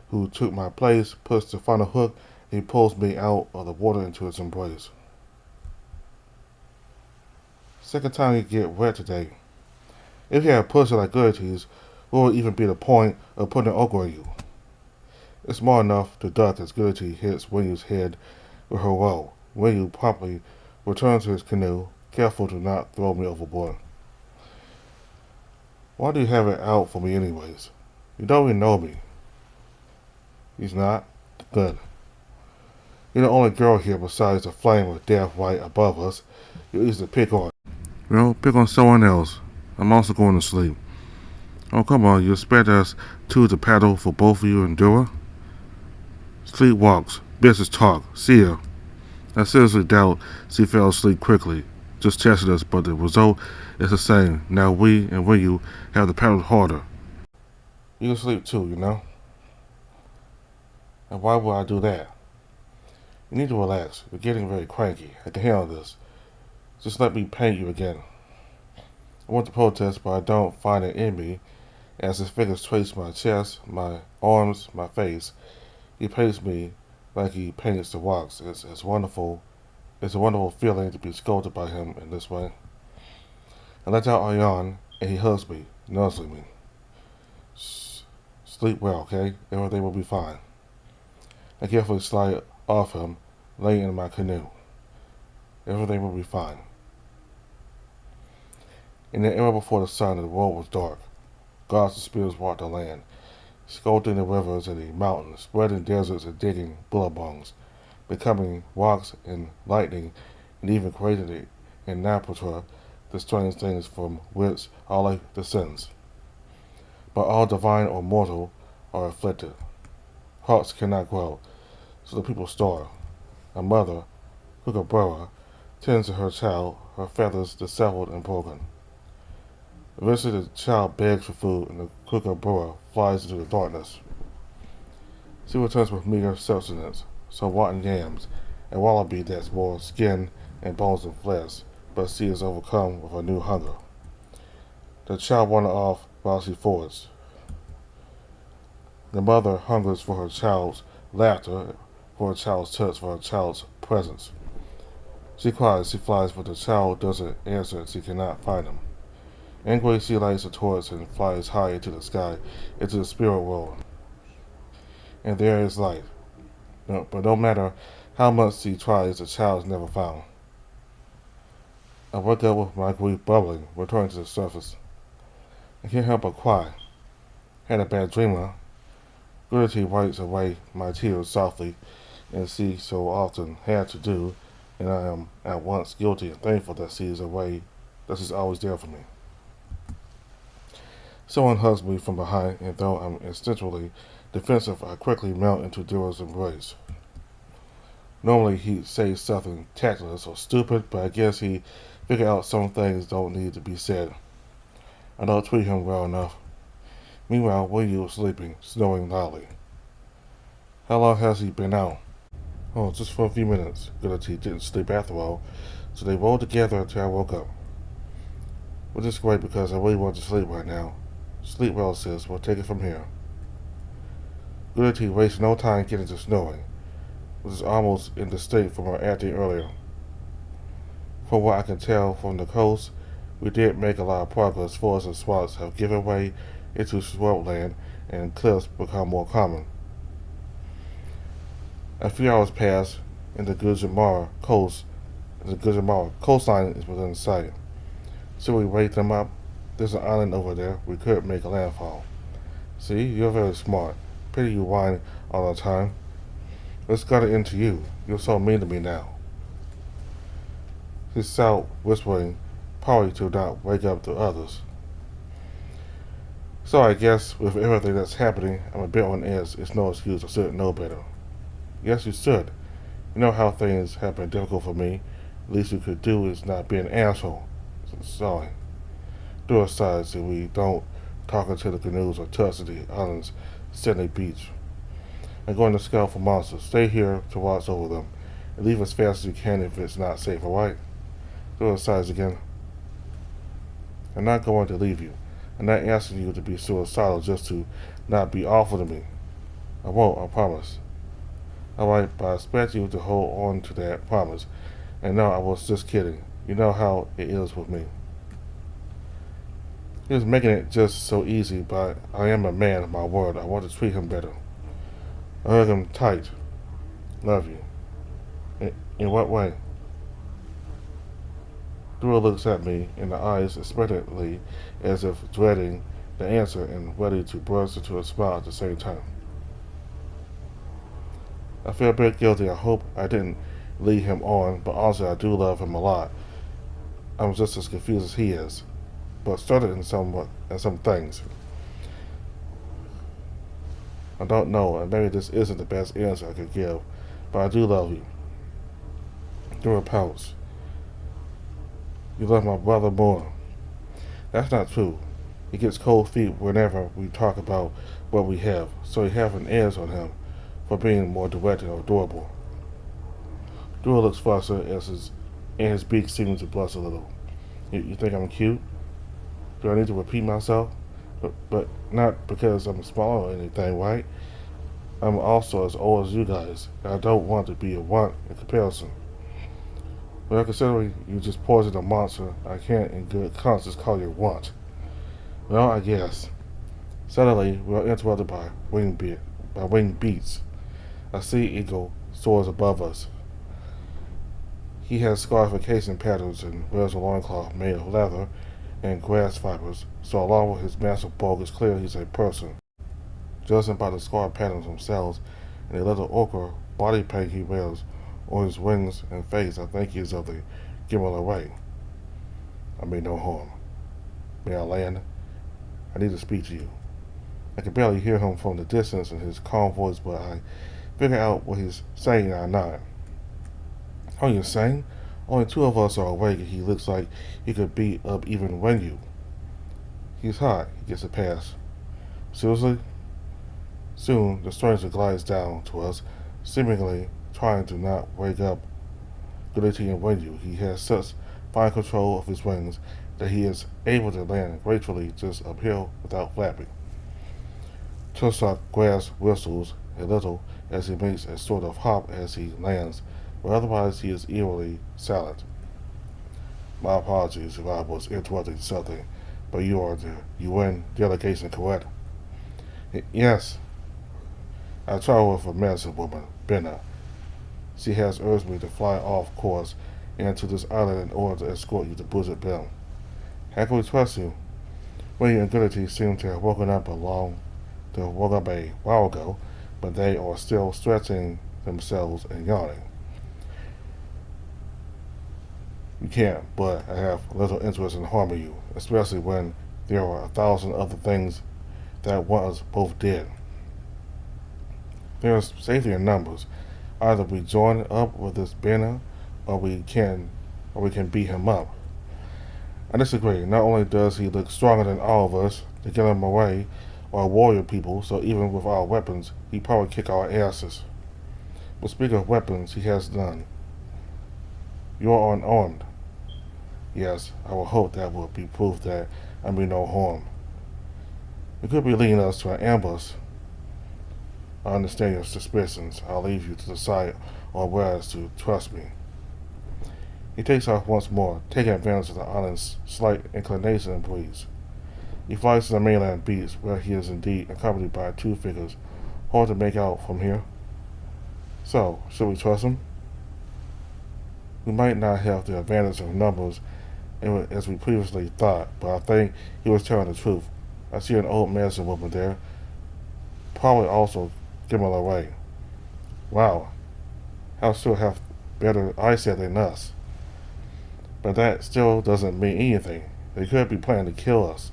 who took my place, puts the final hook and he pulls me out of the water into its embrace. Second time you get wet today. If you had a pussy like Goodity's, what would even be the point of putting an ogre in you? It's small enough to duck as Goodity hits Wenyu's head with her roll. Wenyu promptly returns to his canoe, careful to not throw me overboard. Why do you have it out for me anyways? You don't even know me. He's not? Good. You're the only girl here besides the flame of death right above us. You're easy to pick on. Well, pick on someone else. I'm also going to sleep. Oh, come on, you expect us two to paddle for both of you and Dura? Sleep walks, business talk, see ya. I seriously doubt she fell asleep quickly. Just tested us, but the result is the same. Now we and Wenyu have to paddle harder. You can sleep too, you know? And why would I do that? You need to relax. You're getting very cranky. I can handle this. Just let me paint you again. I want to protest, but I don't find it in me. As his fingers trace my chest, my arms, my face, he paints me like he paints the rocks. It's wonderful. It's a wonderful feeling to be scolded by him in this way. I let out a yawn, and he hugs me, nuzzling me. Sleep well, okay? Everything will be fine. I carefully slide off him, laying in my canoe. Everything will be fine. In the era before the sun, the world was dark. Gods and spirits walked the land, sculpting the rivers and the mountains, spreading deserts and digging billabongs, becoming rocks and lightning, and even creating in Napatra the strange things from which all life descends. But all divine or mortal are afflicted. Hearts cannot grow, so the people starve. A mother, Kookaburra, tends to her child, her feathers disheveled and broken. Eventually the child begs for food, and the Kookaburra flies into the darkness. She returns with meager sustenance, some rotten yams, a wallaby that's more skin and bones than flesh, but she is overcome with a new hunger. The child wanders off while she foraged. The mother hungers for her child's laughter, for her child's touch, for her child's presence. She cries, she flies, but the child doesn't answer, and she cannot find him. Angry, she lights a torch and flies high into the sky, into the spirit world. And there is light. But no matter how much she tries, the child is never found. I wake up with my grief bubbling, returning to the surface. I can't help but cry. Had a bad dreamer. Goodity wipes away my tears softly, as she so often had to do, and I am at once guilty and thankful that she is away, that she's always there for me. Someone hugs me from behind, and though I'm instinctually defensive, I quickly melt into Dura's embrace. Normally he'd say something tactless or stupid, but I guess he figured out some things don't need to be said. I don't treat him well enough. Meanwhile, Wenyu was sleeping, snoring loudly. How long has he been out? Oh, just for a few minutes. Goodity didn't sleep after all, so they rolled together until I woke up. Which is great because I really want to sleep right now. Sleep well, sis. We'll take it from here. Goodity wasted no time getting to snoring, which is almost indistinct from our acting earlier. From what I can tell from the coast, we did make a lot of progress. Forests and swamps have given way into swampland, and cliffs become more common. A few hours pass, and the Gujarat coastline is within sight. Should we wake them up? There's an island over there. We could make a landfall. See, you're very smart. Pity you whine all the time. Let's got it into you. You're so mean to me now. She shouted, whispering, probably to not wake up the others. So I guess with everything that's happening, I'm a bit on edge. It's no excuse. I should know better. Yes, you should. You know how things have been difficult for me. The least you could do is not be an asshole. Sorry. Do aside so we don't talk until the canoes are touched at the island's sandy beach. I'm going to scout for monsters. Stay here to watch over them. And leave as fast as you can if it's not safe, alright? Do it sides again. I'm not going to leave you. I'm not asking you to be suicidal just to not be awful to me. I won't, I promise. Alright, but I expect you to hold on to that promise. And no, I was just kidding. You know how it is with me. He was making it just so easy, but I am a man of my word. I want to treat him better. I hug him tight. Love you. In what way? Dora looks at me in the eyes expectantly, as if dreading the answer and ready to burst into a smile at the same time. I feel a bit guilty. I hope I didn't lead him on, but honestly I do love him a lot. I'm just as confused as he is, but started in some things. I don't know, and maybe this isn't the best answer I could give, but I do love you. Dora pouts. You love my brother more. That's not true. He gets cold feet whenever we talk about what we have, so you have an edge on him for being more direct and adorable. Dora looks flustered and his beak seems to blush a little. You think I'm cute? Do I need to repeat myself? But not because I'm small or anything, right? I'm also as old as you guys, and I don't want to be a runt in comparison. Well, considering you just poisoned a monster, I can't in good conscience call you a runt. Well, I guess. Suddenly, we are interrupted by winged beats. A sea eagle soars above us. He has scarification patterns and wears a loincloth made of leather and grass fibers, so along with his massive bulk, it's clear he's a person. Judging by the scar patterns themselves and the little ochre body paint he wears on his wings and face, I think he is of the Gimel array. I mean no harm. May I land? I need to speak to you. I can barely hear him from the distance in his calm voice, but I figure out what he's saying and I nod. Oh, you're saying? Only two of us are awake and he looks like he could beat up even Wenyu. He's hot. He gets a pass. Seriously? Soon, the stranger glides down to us, seemingly trying to not wake up Goodity and Wenyu. He has such fine control of his wings that he is able to land gracefully just uphill without flapping. Tussock grass whistles a little as he makes a sort of hop as he lands, but otherwise he is eerily silent. My apologies if I was interrupting something, but you are the UN delegation, correct? Yes. I travel with a medicine woman, Benna. She has urged me to fly off course and to this island in order to escort you to Blizzard Bell. How can we trust you? Wenyu and Goodity seem to have woken up a while ago, but they are still stretching themselves and yawning. You can't, but I have little interest in harming you, especially when there are 1,000 other things that want us both dead. There is safety in numbers. Either we join up with this banner, or we can beat him up. I disagree. Not only does he look stronger than all of us, to get him away are warrior people, so even with our weapons, he'd probably kick our asses. But speaking of weapons, he has none. You are unarmed. Yes, I will hope that will be proof that I mean no harm. It could be leading us to an ambush. I understand your suspicions. I'll leave you to decide on whether to trust me. He takes off once more, taking advantage of the island's slight inclination and breeze. He flies to the mainland beach, where he is indeed accompanied by two figures, hard to make out from here. So, should we trust him? We might not have the advantage of numbers as we previously thought, but I think he was telling the truth. I see an old medicine woman there, probably also Gimel away. Wow, how still have better eyesight than us. But that still doesn't mean anything. They could be planning to kill us.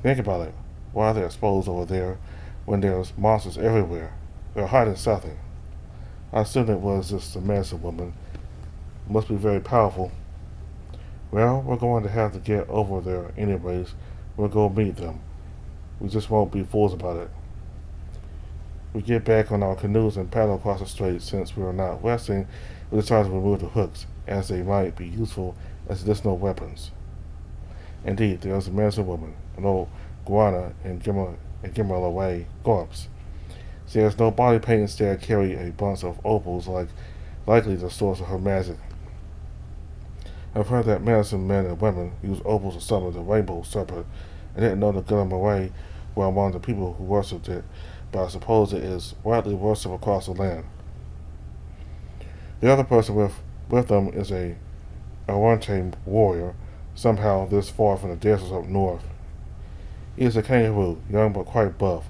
Think about it. Why are they exposed over there when there's monsters everywhere? They're hiding something. I assumed it was just a medicine woman. Must be very powerful. Well, we're going to have to get over there anyways. We'll go meet them. We just won't be fools about it. We get back on our canoes and paddle across the strait. Since we are not resting, we decide to remove the hooks, as they might be useful as additional weapons. Indeed, there is a medicine woman, an old guana in Gimelaway Gorps. She has no body paint, instead carry a bunch of opals likely the source of her magic. I've heard that medicine men and women use opals to summon the rainbow serpent. I didn't know the Gimelaway were among the people who worshipped it, but I suppose it is widely worshipped across the land. The other person with them is a Arwante warrior, somehow this far from the deserts up north. He is a kangaroo, young but quite buff,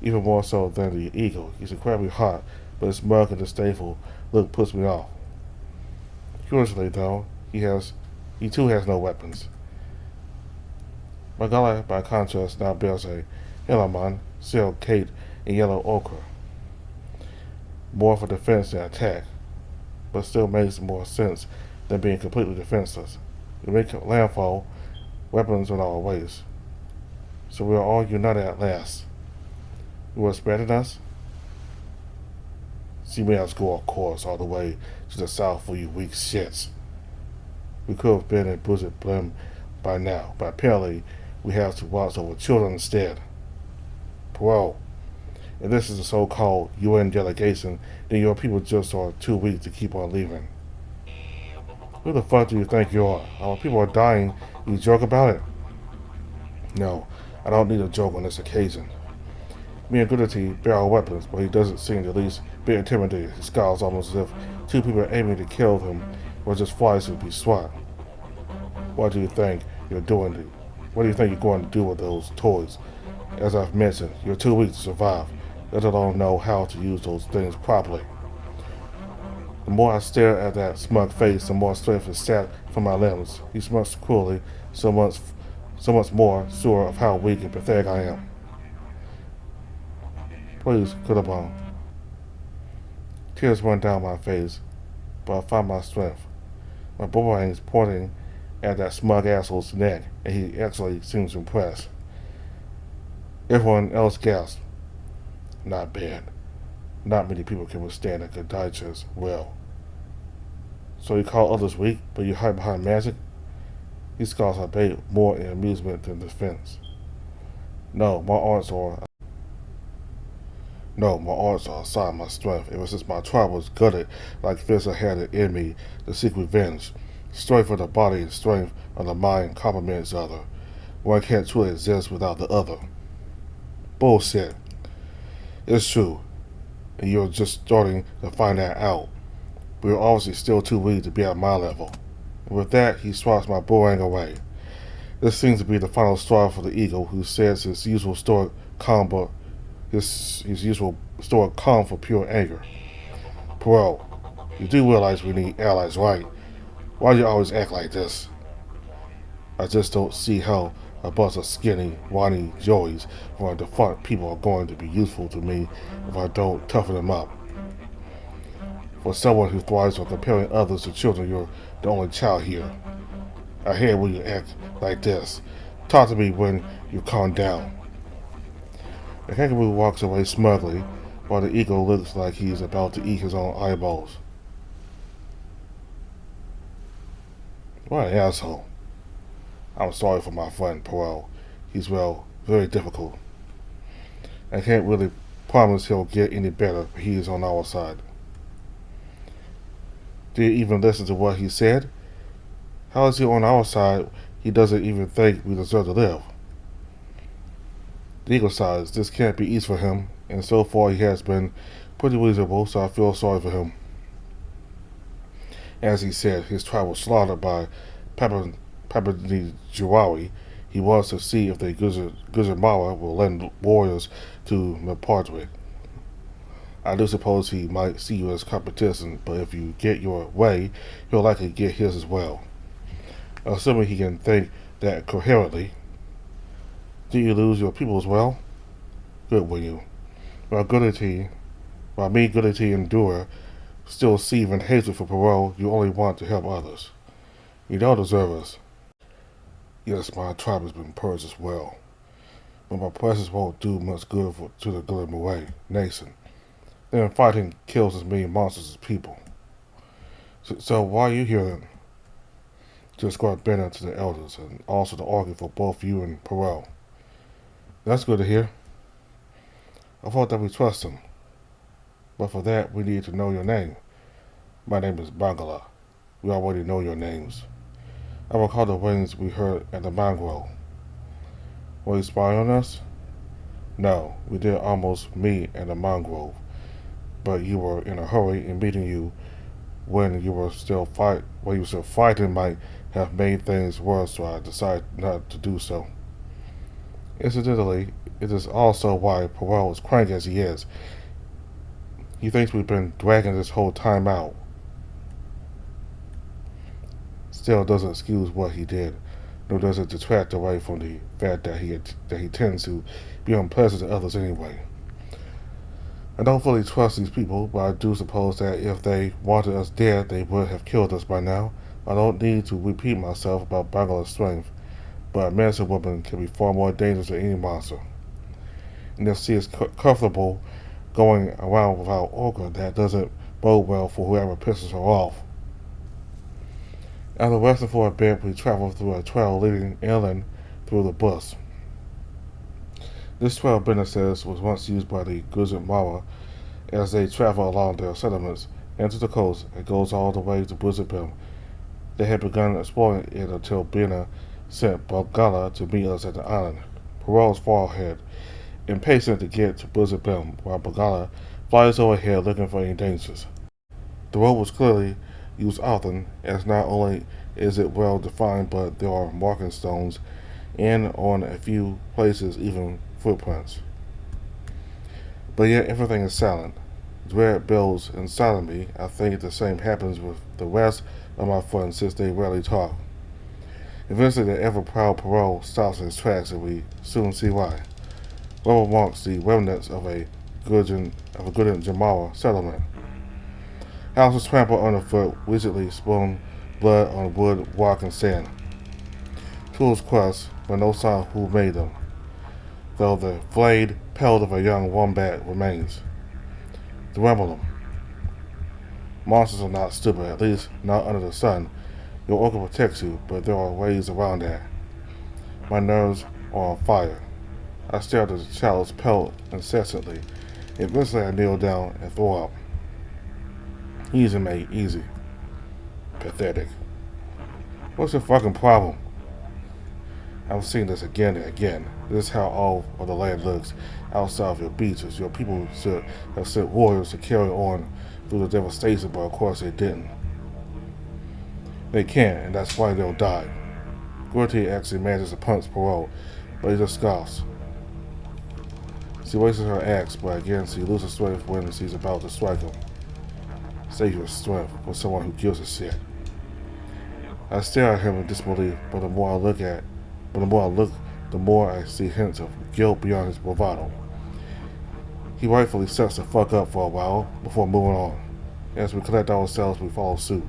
even more so than the eagle. He's incredibly hot, but his smug and disdainful look puts me off. Curiously, though, he too has no weapons. Magala, by contrast, now bears a Helaman, sailed Kate, and yellow ochre. More for defense than attack, but still makes more sense than being completely defenseless. We make landfall, weapons on our waist. So we are all united at last. You were spreading us? See me as go, of course, all the way to the south for you weak shits. We could have been in Blizzard Blim by now, but apparently we have to watch over children instead. Parole. If this is a so-called UN delegation, then your people just are too weak to keep on leaving. Who the fuck do you think you are? Our people are dying. You joke about it? No, I don't need a joke on this occasion. Me and Goodity bear our weapons, but he doesn't seem the least bit intimidated. He scowls almost as if two people aiming to kill him were just flies to be swat. What do you think you're doing? What do you think you're going to do with those toys? As I've mentioned, you're too weak to survive, let alone know how to use those things properly. The more I stare at that smug face, the more strength is sapped from my limbs. He smirks cruelly, so much more sure of how weak and pathetic I am. Please, Kudabon. Tears run down my face, but I find my strength. My boomerang is pointing at that smug asshole's neck, and he actually seems impressed. Everyone else gasps. Not bad. Not many people can withstand a Godichas well. So you call others weak, but you hide behind magic? He scowls at bait more in amusement than defense. No, my arts are aside my strength. Ever since my tribe was gutted like fish I had it in me to seek revenge. Strength of the body and strength of the mind complement each other. One can't truly exist without the other. Bullshit. It's true, and you're just starting to find that out. We're obviously still too weak to be at my level. And with that, he swats my boomerang away. This seems to be the final straw for the eagle, who says his usual stoic calm, but his usual stoic calm for pure anger. Perot, you do realize we need allies, right? Why do you always act like this? I just don't see how a bunch of skinny, whiny joeys from our defunct people are going to be useful to me if I don't toughen them up. For someone who thrives on comparing others to children, you're the only child here. I hate when you act like this. Talk to me when you calm down. The kangaroo walks away smugly, while the eagle looks like he's about to eat his own eyeballs. What an asshole. I'm sorry for my friend Perot. He's, well, very difficult. I can't really promise he'll get any better, but he is on our side. Did you even listen to what he said? How is he on our side? He doesn't even think we deserve to live. The eagle sighs. This can't be easy for him, and so far he has been pretty reasonable, so I feel sorry for him. As he said, his tribe was slaughtered by Papadijuwawi. He wants to see if the Guzamawa will lend warriors to Mapardwick. I do suppose he might see you as competition, but if you get your way, he'll likely get his as well. Assuming he can think that coherently. Do you lose your people as well? Good, will you? While me, Goodity, and Dura still seethe in hatred for Perot, you only want to help others. You don't deserve us. Yes, my tribe has been purged as well. but my presence won't do much good to the Glimmerway Nation. Then fighting kills as many monsters as people. So why are you here then? To escort Benner to the elders, and also to argue for both you and Perel. That's good to hear. I thought that we trust him. But for that, we need to know your name. My name is Bangala. We already know your names. I recall the wings we heard at the mangrove. Were you spying on us? No, we did almost meet at the mangrove, but you were in a hurry, and meeting you when you were still fighting might have made things worse, so I decided not to do so. Incidentally, it is also why Perel is cranky as he is. He thinks we've been dragging this whole time out. Still doesn't excuse what he did, nor does it detract away from the fact that he tends to be unpleasant to others anyway. I don't fully trust these people, but I do suppose that if they wanted us dead, they would have killed us by now. I don't need to repeat myself about Bangala's strength, but a medicine woman can be far more dangerous than any monster. And if she is comfortable going around without Olga, that doesn't bode well for whoever pisses her off. After resting for a bit, we traveled through a trail leading inland through the bush. This trail, Bennett says, was once used by the Gujranwala as they travel along their settlements and to the coast. It goes all the way to Brisbane. They had begun exploring it until Bennett sent Bangala to meet us at the island. Perel was far ahead, impatient to get to Brisbane, while Bangala flies overhead looking for any dangers. The road was clearly used often, as not only is it well defined, but there are marking stones and on a few places even footprints. But yet everything is silent. Dread builds inside me. I think the same happens with the rest of my friends since they rarely talk. Eventually the ever-proud Perel stops in his tracks, and we soon see why. Well amongst the remnants of a Gujranwala settlement. Houses trampled underfoot, recently spilled blood on wood, rock, and sand. Tools crushed, but no sign of who made them, though the flayed pelt of a young wombat remains. The emblem. Monsters are not stupid, at least not under the sun. Your orca protects you, but there are ways around that. My nerves are on fire. I stare at the child's pelt incessantly. Eventually I kneel down and throw up. Easy, mate, easy. Pathetic. What's your fucking problem? I've seen this again and again. This is how all of the land looks outside of your beaches. Your people should have sent warriors to carry on through the devastation, but of course they didn't. They can't, and that's why they'll die. Gertie actually manages to punch Perel, but he just scoffs. She raises her axe, but again she loses strength when she's about to strike him. Save your strength for someone who gives a shit. I stare at him in disbelief, but the more I look, the more I see hints of guilt beyond his bravado. He rightfully shuts the fuck up for a while before moving on. As we collect ourselves, we follow suit.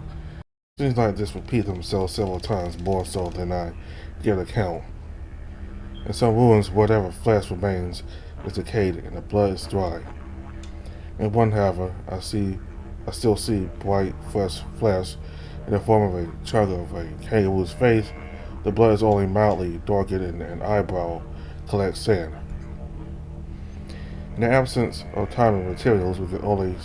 Things like this repeat themselves several times, more so than I care to count. In some ruins, whatever flesh remains is decayed and the blood is dry. In one, however, I still see bright, fresh flesh in the form of a chunk of a kangaroo's face. The blood is only mildly darkened and an eyebrow collects sand. In the absence of time and materials, we can only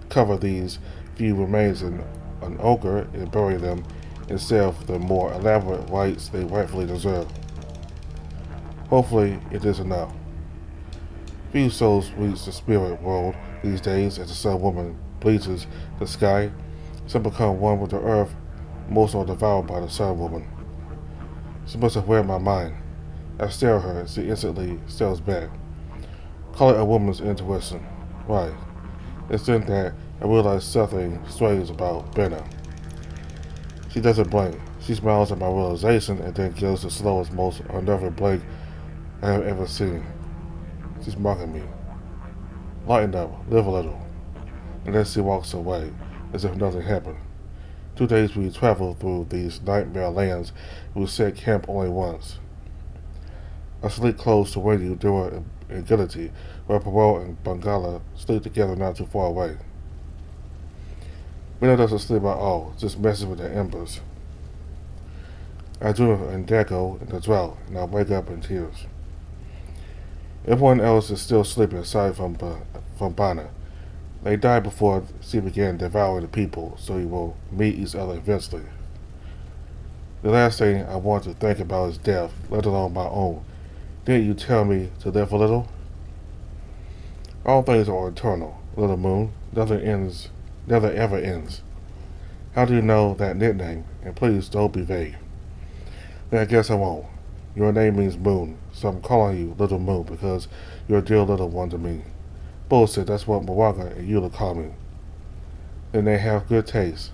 cover these few remains in an ochre and bury them instead of the more elaborate rites they rightfully deserve. Hopefully it is enough. Few souls reach the spirit world these days as the sun woman bleaches the sky. Some become one with the earth, most are devoured by the sun woman. She must have read my mind. I stare at her and she instantly stares back. Call it a woman's intuition. Right. It's then that I realize something strange about Benna. She doesn't blink. She smiles at my realization and then gives the slowest, most unnerving blink I have ever seen. She's mocking me. Lighten up, live a little. And then she walks away, as if nothing happened. 2 days we traveled through these nightmare lands. We set camp only once. I sleep close to where you do in Gillity, where Parole and Bangala sleep together not too far away. Mina doesn't sleep at all, just messes with the embers. I dream of Ndeko in the drought, and I wake up in tears. Everyone else is still sleeping aside from Bana. They died before she began devouring the people, so we will meet each other eventually. The last thing I want to think about is death, let alone my own. Didn't you tell me to live a little? All things are eternal, little moon. Nothing ends, never ever ends. How do you know that nickname? And please don't be vague. Then I guess I won't. Your name means moon, so I'm calling you Little Moon because you're a dear little one to me. Bullshit, that's what Mawaka and Eula call me. Then they have good taste.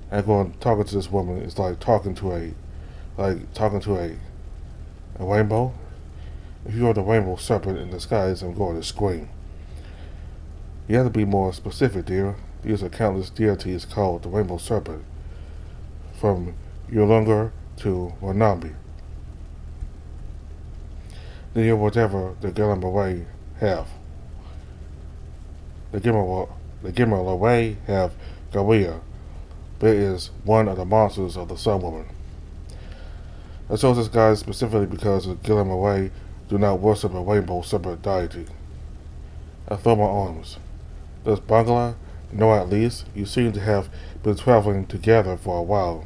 And going talking to this woman is like talking to a rainbow. If you are the rainbow serpent in disguise, I'm going to scream. You have to be more specific, dear. These are countless deities called the rainbow serpent, from Yulunga to Wanambi. Then you're whatever the Gillimaray have. The Gillimaray have Garia, but it is one of the monsters of the Sun Woman. I chose this guy specifically because the Gillimaray do not worship a rainbow serpent deity. I throw my arms. Does Bangala know at least? You seem to have been traveling together for a while.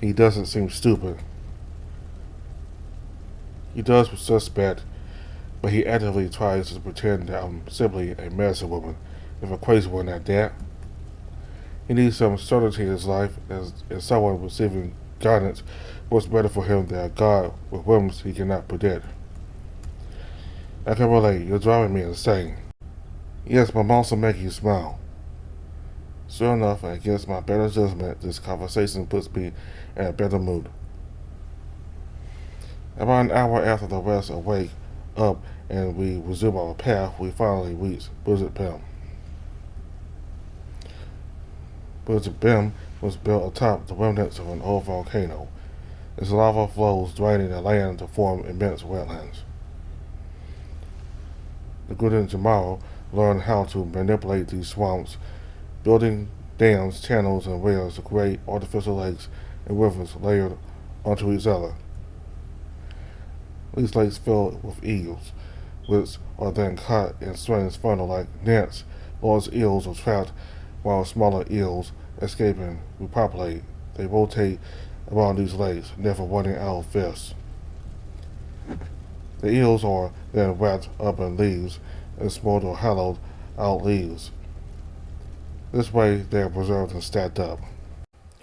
He doesn't seem stupid. He does suspect, but he actively tries to pretend that I'm simply a medicine woman, if a crazy one at that. He needs some certainty in his life, as someone receiving guidance works better for him than a god with whims he cannot predict. I can relate, you're driving me insane. Yes, but I'm also making you smile. Sure enough, against my better judgment, this conversation puts me in a better mood. About an hour after the rest awake up and we resume our path, we finally reach Buzit Bim. Buzit Bim was built atop the remnants of an old volcano. Its lava flows draining the land to form immense wetlands. The Gudin Jamaro learned how to manipulate these swamps, building dams, channels, and wells to create artificial lakes and rivers layered onto each other. These lakes filled with eels, which are then caught in strange funnel like nets. Large eels are trapped while smaller eels escape and repopulate. They rotate around these lakes, never running out of fish. The eels are then wrapped up in leaves and smoked or hollowed out leaves. This way they are preserved and stacked up.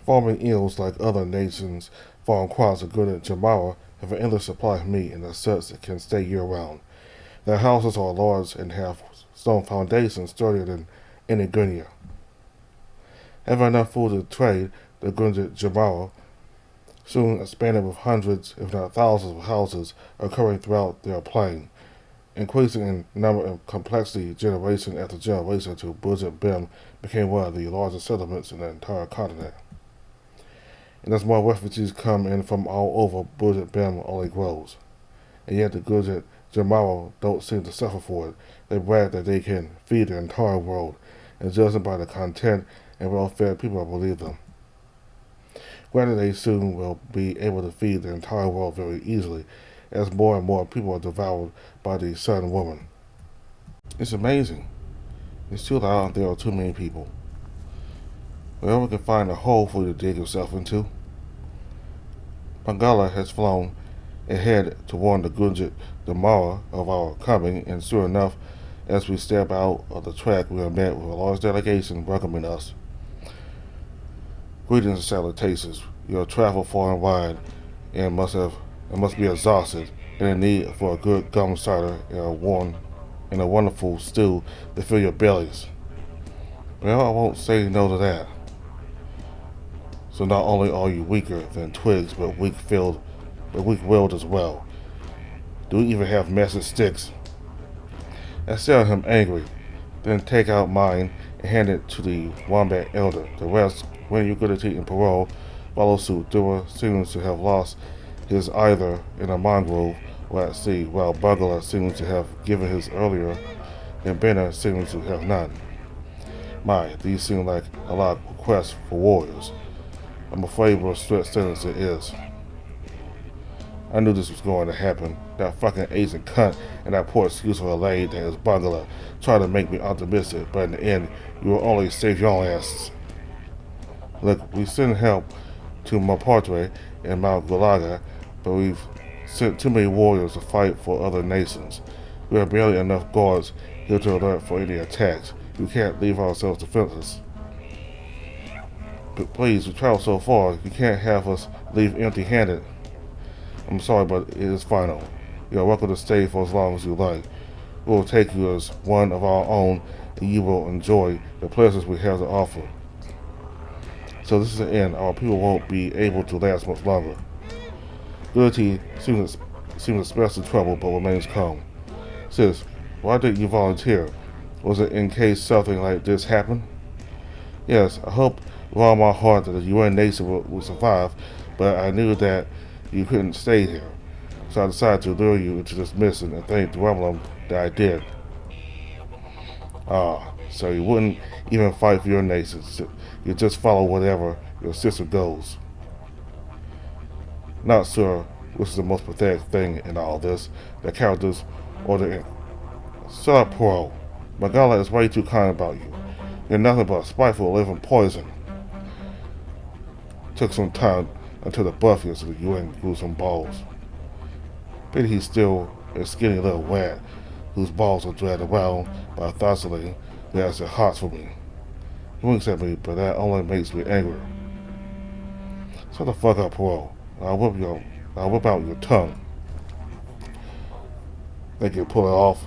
Farming eels, like other nations farm crops of good Jamara, have an endless supply of meat and as such that can stay year-round. Their houses are large and have stone foundations sturdier than any Gunya. Having enough food to trade, the Gunjit Jamara soon expanded with hundreds, if not thousands, of houses occurring throughout their plain, increasing in number and complexity generation after generation until Buzit Bim became one of the largest settlements in the entire continent. And as more refugees come in from all over, Buzit Bim only grows. And yet the Gujit Jamaro don't seem to suffer for it. They brag that they can feed the entire world, and judging by the content and well-fed people, I believe them. Granted, they soon will be able to feed the entire world very easily, as more and more people are devoured by the Sun Woman. It's amazing. It's too loud and there are too many people. Wherever can find a hole for you to dig yourself into. Bangala has flown ahead to warn the Gunjit Damara of our coming, and sure enough, as we step out of the track, we are met with a large delegation welcoming us. Greetings and salutations. You have traveled far and wide and must be exhausted and in need for a good gum cider and a wonderful stew to fill your bellies. Well, I won't say no to that. So not only are you weaker than twigs, but weak-willed as well. Do you even have message sticks? I stare at him angry, then take out mine and hand it to the Wombat Elder. The rest, when Utility and Parole, follow suit. Dura seems to have lost his either in a mangrove Well, see, while Bugler seems to have given his earlier, and Banner seems to have none. My, these seem like a lot of requests for warriors. I'm afraid what a stretch sentence it is. I knew this was going to happen. That fucking Asian cunt and that poor excuse for a lady that is Bugler tried to make me optimistic, but in the end, you will only save your own asses. Look, we sent help to Mapartre and Mount Gulaga, but we've sent too many warriors to fight for other nations. We have barely enough guards here to alert for any attacks. We can't leave ourselves defenseless. But please, we traveled so far, you can't have us leave empty-handed. I'm sorry, but it is final. You are welcome to stay for as long as you like. We will take you as one of our own, and you will enjoy the pleasures we have to offer. So this is the end. Our people won't be able to last much longer. Goodity seems expressed in trouble, but remains calm. Sis, why didn't you volunteer? Was it in case something like this happened? Yes, I hope with all my heart that the UN nation will survive, but I knew that you couldn't stay here. So I decided to lure you into this mission and thank Dwemelum that I did. So you wouldn't even fight for your nation. You just follow whatever your sister goes. Not sure which is the most pathetic thing in all this, the characters or the ink. Shut up, Poirot. Magala is way too kind about you. You're nothing but a spiteful living poison. Took some time until the buffiest of the UN grew some balls. Pity he's still a skinny little rat whose balls are dragged around by a Thessaly that has their hearts for me. He winks at me, but that only makes me angry. Shut the fuck up, Poirot. I'll whip out your tongue. Think you pull it off?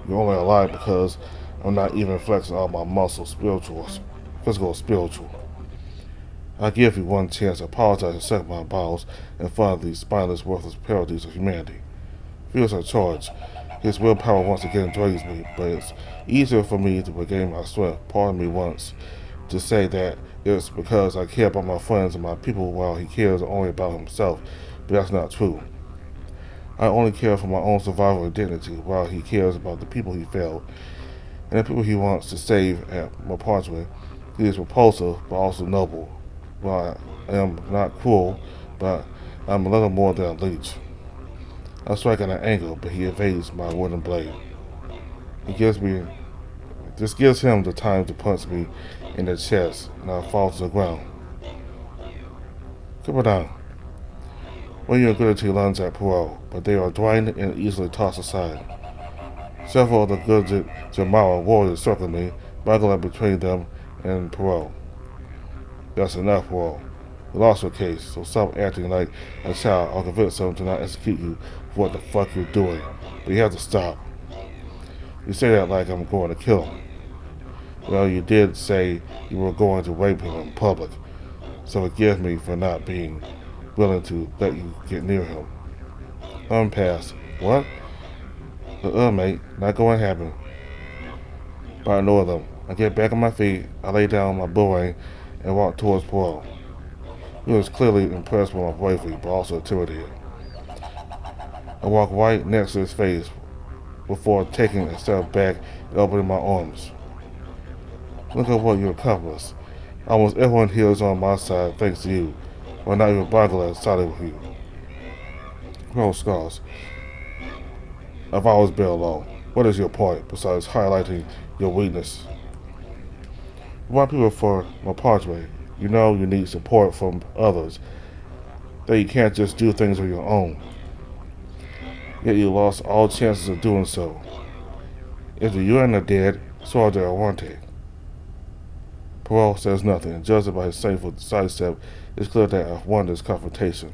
You're only alive because I'm not even flexing all my muscles, physical or spiritual. I give you one chance to apologize and suck my balls in front of these spineless, worthless parodies of humanity. Feels are charged. His willpower once again drags me, but it's easier for me to regain my strength. Pardon me once to say that it's because I care about my friends and my people while he cares only about himself, but that's not true. I only care for my own survival and dignity while he cares about the people he failed and the people he wants to save at Mapartre. He is repulsive but also noble. Well, I am not cruel, but I'm a little more than a leech. I strike at an angle, but he evades my wooden blade. This gives him the time to punch me in the chest, and I fall to the ground. Come down. When you're good to lunge at Poirot, but they are dwindled and easily tossed aside. Several of the good Jamara warriors circle me, Bugler between them and Poirot. That's enough, Poirot. You lost your case, so stop acting like a child or convince them to not execute you for what the fuck you're doing. But you have to stop. You say that like I'm going to kill him. Well, you did say you were going to rape him in public, so forgive me for not being willing to let you get near him. Unpassed. What? Mate, not going to happen. But I ignore them. I get back on my feet, I lay down my boomerang, and walk towards Poirot. He was clearly impressed with my bravery, but also intimidated. I walk right next to his face before taking a step back and opening my arms. Look at what you accomplished. Almost everyone here is on my side thanks to you, while not even Bugler sided with you. No scars. I've always been alone. What is your point, besides highlighting your weakness? Why people for Mapartre? You know you need support from others, that you can't just do things on your own. Yet you lost all chances of doing so. If the UN are dead, so are the Awante. Poirot says nothing, and judging by his shameful sidestep, it's clear that I've won this confrontation.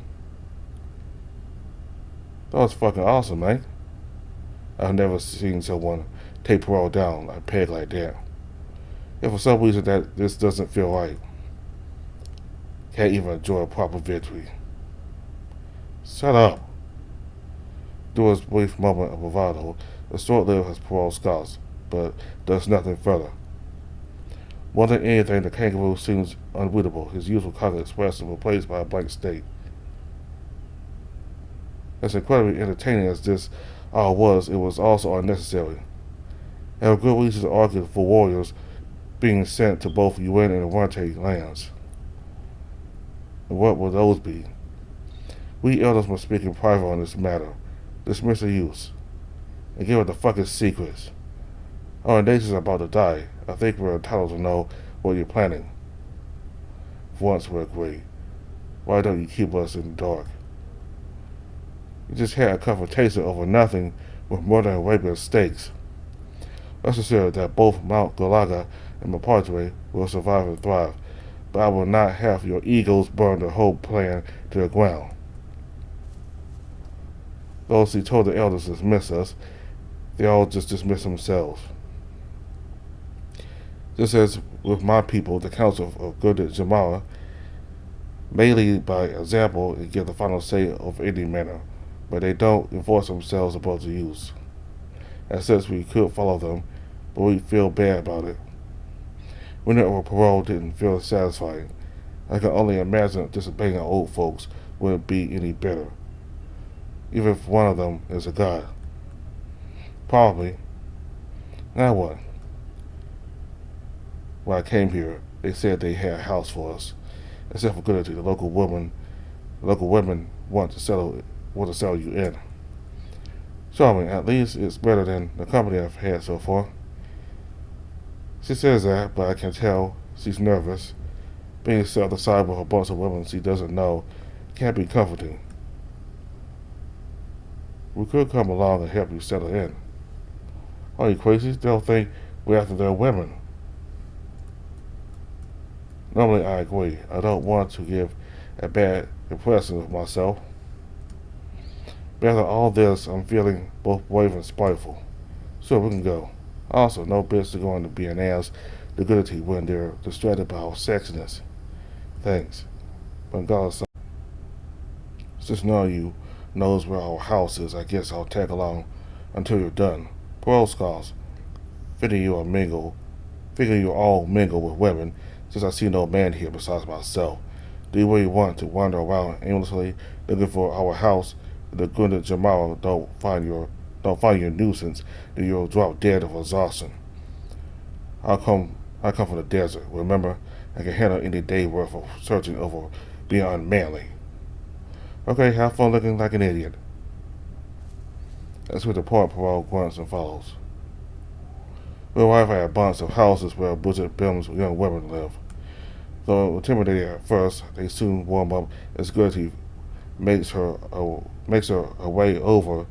That was fucking awesome, mate. I've never seen someone take Poirot down a peg like that. If for some reason that this doesn't feel right, can't even enjoy a proper victory. Shut up. During his brief moment of bravado, the short-lived has Poirot scouts, but does nothing further. More than anything, the kangaroo seems unreadable, his usual cocky expression replaced by a blank state. As incredibly entertaining as this all was, it was also unnecessary. I have good reason to argue for warriors being sent to both UN and Awante lands. And what will those be? We elders must speak in private on this matter, dismiss the use, and give it the fucking secrets. Our nation's about to die. I think we're entitled to know what you're planning. For once we agree. Why don't you keep us in the dark? You just had a confrontation over nothing with murder and rape at stakes. Let's assume that both Mount Galaga and Mapadre will survive and thrive, but I will not have your egos burn the whole plan to the ground. Those who told the elders to dismiss us, they all just dismiss themselves. Just as with my people, the Council of Good Jamara may lead by example and give the final say of any matter, but they don't enforce themselves about the use. As such, we could follow them, but we feel bad about it. Winning over parole didn't feel satisfying. I can only imagine disobeying our old folks wouldn't be any better, even if one of them is a god. Probably. Now what? When I came here, they said they had a house for us. Except for Goodity, the local women want to settle you in. Charming, at least it's better than the company I've had so far. She says that, but I can tell she's nervous. Being set on the side with a bunch of women she doesn't know can't be comforting. We could come along and help you settle in. Are you crazy? They'll think we're after their women. Normally I agree. I don't want to give a bad impression of myself. But after all this, I'm feeling both brave and spiteful. So we can go. Also, no business going to be an ass to Goodity when they're distracted by our sexiness. Thanks. Bengala, since none of you knows where our house is, I guess I'll tag along until you're done. Parole scars. Figure you all mingle with women, since I see no man here besides myself. Do you really want to wander around aimlessly looking for our house? If the Gunda Jamara don't find you a nuisance, then you'll drop dead of exhaustion. I come from the desert. Remember, I can handle any day worth of searching over being unmanly. Okay, have fun looking like an idiot. That's where the parole grunts and follows. We'll arrive at a bunch of houses where Bridget Bim's young women live. Though intimidated at first, they soon warm up as Gertie makes her a way over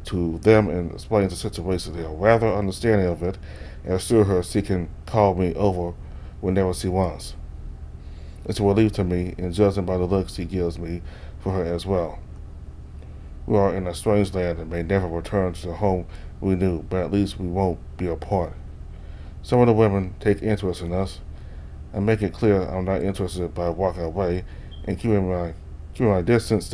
to them and explains the situation. They are rather understanding of it and assure her she can call me over whenever she wants. It's a relief to me, and judging by the looks he gives me for her as well. We are in a strange land and may never return to the home we knew, but at least we won't be apart. Some of the women take interest in us. I make it clear I'm not interested by walking away, and keeping my distance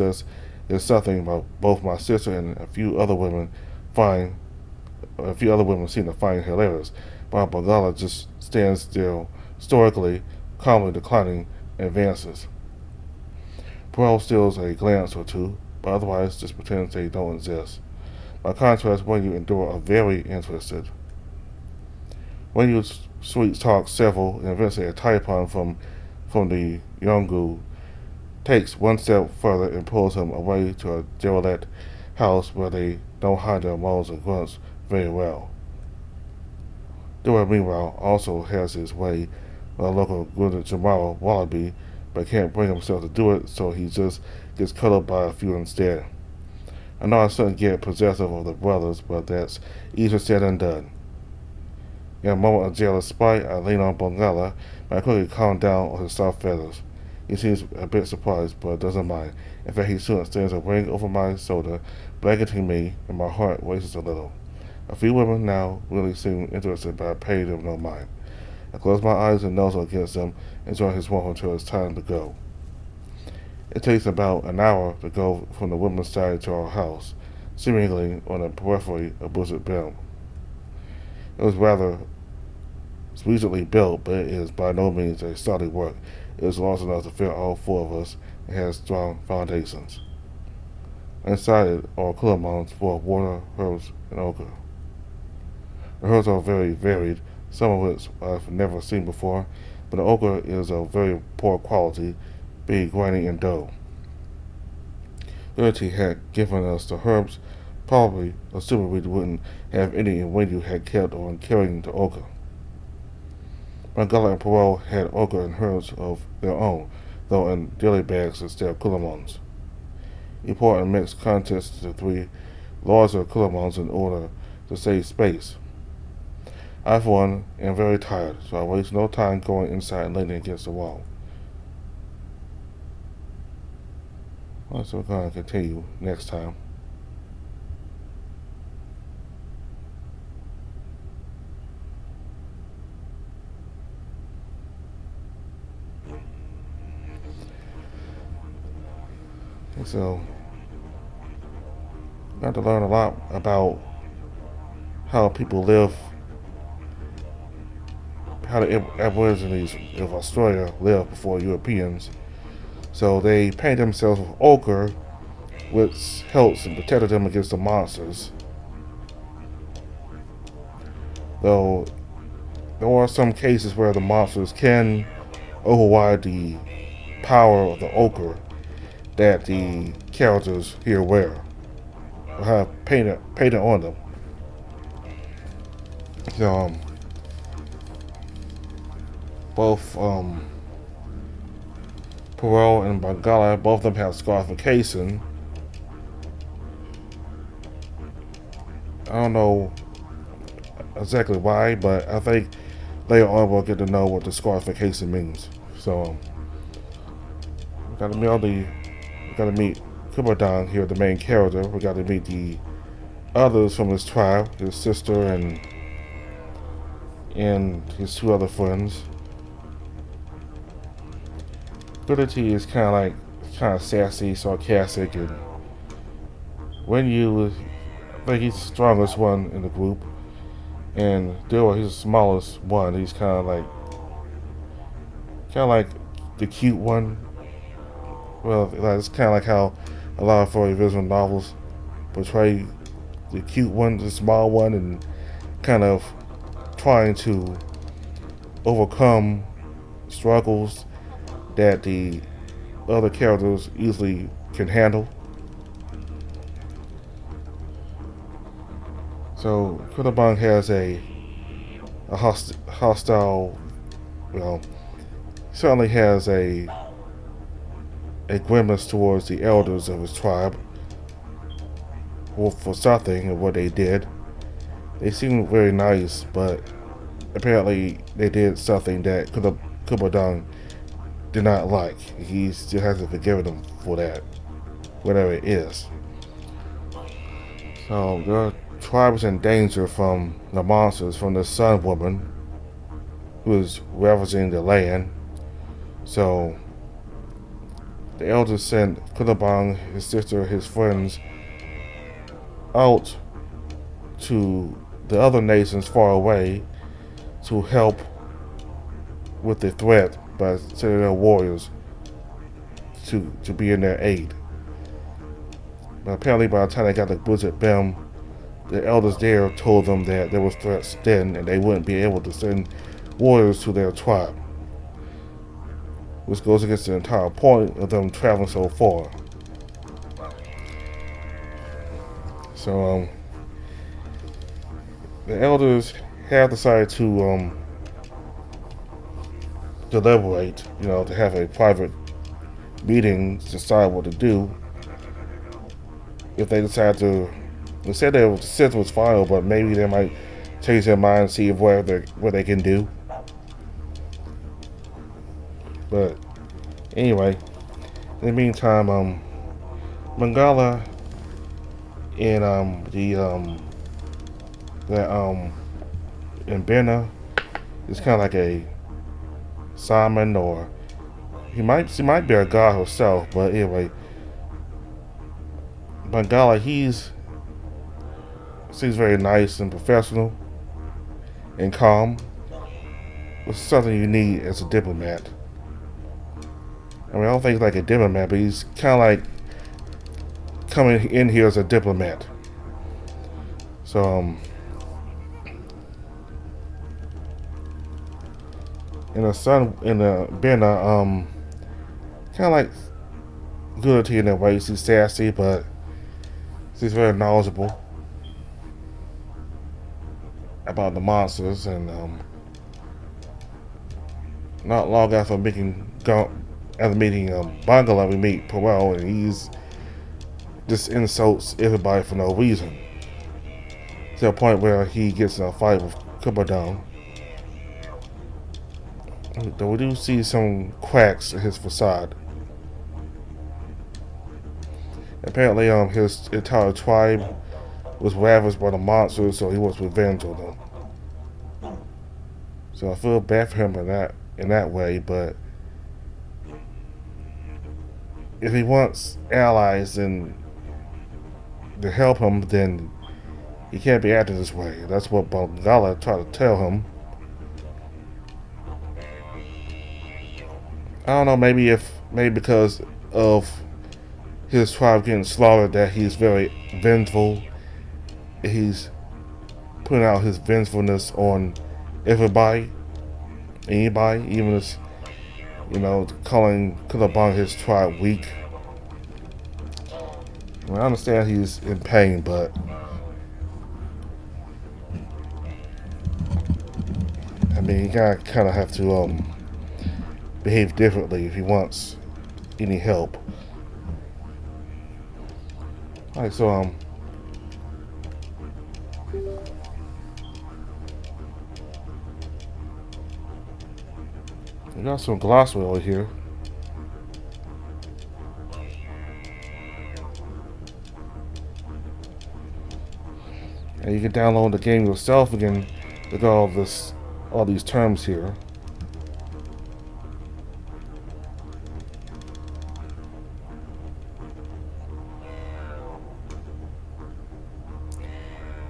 is something about both my sister and a few other women seem to find hilarious. While Bengala just stands still, stoically, calmly declining advances. Parole steals a glance or two, but otherwise just pretends they don't exist. By contrast, when you endure are very interested. When you sweet talk several and eventually a Taipon from the Yongu takes one step further and pulls him away to a derelict house where they don't hide their moans and grunts very well. Dora, meanwhile, also has his way with a local Gunda Jamara wallaby, but can't bring himself to do it, so he just gets cut up by a few instead. I know I shouldn't get possessive of the brothers, but that's easier said than done. In a moment of jealous spite, I lean on Bengala, but I quickly calm down on his soft feathers. He seems a bit surprised, but doesn't mind. In fact, he soon extends a ring over my shoulder, blanketing me, and my heart races a little. A few women now really seem interested, but I pay them no mind. I close my eyes and nuzzle against them, enjoying his warmth until it's time to go. It takes about an hour to go from the women's side to our house, seemingly on the periphery of Bridget Bim. It was rather recently built, but it is by no means a solid work. It is large enough to fit all four of us and has strong foundations. inside it are Kulamons for water, herbs, and ochre. The herbs are very varied, some of which I've never seen before, but the ochre is of very poor quality, being grainy and dull. Verity had given us the herbs, probably assuming we wouldn't have any when you had kept on carrying the ochre. Mangala and Poirot had ochre and herbs of their own, though in daily bags instead of Kulamons. He poured and mixed contents to 3 larger Kulamons in order to save space. I, for one, am very tired, so I waste no time going inside and leaning against the wall. So we're going to continue next time. And so, got to learn a lot about how people live, how the Aborigines of Australia live before Europeans. So they paint themselves with ochre, which helps and protected them against the monsters. Though there are some cases where the monsters can override the power of the ochre that the characters here wear or have painted on them. So both Poirot and Mangala, both of them have scarification. I don't know exactly why, but I think later on we'll get to know what the scarification means. So we gotta meet Kumadan here, the main character. We gotta meet the others from his tribe, his sister and his 2 other friends. Verity is kind of sassy, sarcastic, and I think he's the strongest one in the group, and Dora, he's the smallest one. He's kind of like the cute one. Well, it's kind of like how a lot of furry visual novels portray the cute one, the small one, and kind of trying to overcome struggles that the other characters easily can handle. So Kutabang has a hostile, certainly has a grimace towards the elders of his tribe for something of what they did. They seemed very nice, but apparently they did something that Kutabang did not like. He still hasn't forgiven them for that, whatever it is. So their tribe is in danger from the monsters, from the Sun Woman, who is ravaging the land. So the elders sent Kutabang, his sister, his friends out to the other nations far away to help with the threat by sending their warriors to be in their aid. But apparently by the time they got to Blizzard Bim, the elders there told them that there was threats then and they wouldn't be able to send warriors to their tribe, which goes against the entire point of them traveling so far. So the elders have decided to deliberate, to have a private meeting to decide what to do. If they decide to, they said the system was final, but maybe they might change their mind and see what they can do. But anyway, in the meantime, Mangala and and Benna is kind of like a Simon, or she might be a god herself, but anyway, Mangala, seems very nice and professional and calm, which is something you need as a diplomat. I don't think he's like a diplomat, but he's kind coming in here as a diplomat. So and the son and being a kind of like good in a way. She's sassy, but she's very knowledgeable about the monsters. And not long after meeting Bungalow, we meet Powell, and he's just insults everybody for no reason. To the point where he gets in a fight with Kubadon. Though we do see some cracks in his facade. Apparently, his entire tribe was ravaged by the monsters, so he wants revenge on them. So I feel bad for him in that way, but if he wants allies and to help him, then he can't be acting this way. That's what Bangala tried to tell him. I don't know, maybe because of his tribe getting slaughtered that he's very vengeful. He's putting out his vengefulness on everybody, anybody, even as, calling Kulabang his tribe weak. I understand he's in pain, but I mean, you gotta kind of have to behave differently if he wants any help. Alright, so we got some glossary over here. And you can download the game yourself again. Look at all these terms here.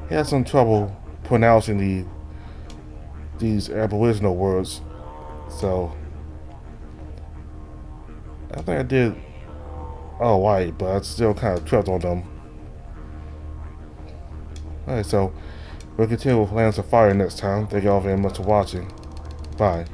He had some trouble pronouncing these Aboriginal words, so I think I did alright, but I still kind of tripped on them. Alright, so we'll continue with Lands of Fire next time. Thank you all very much for watching. Bye.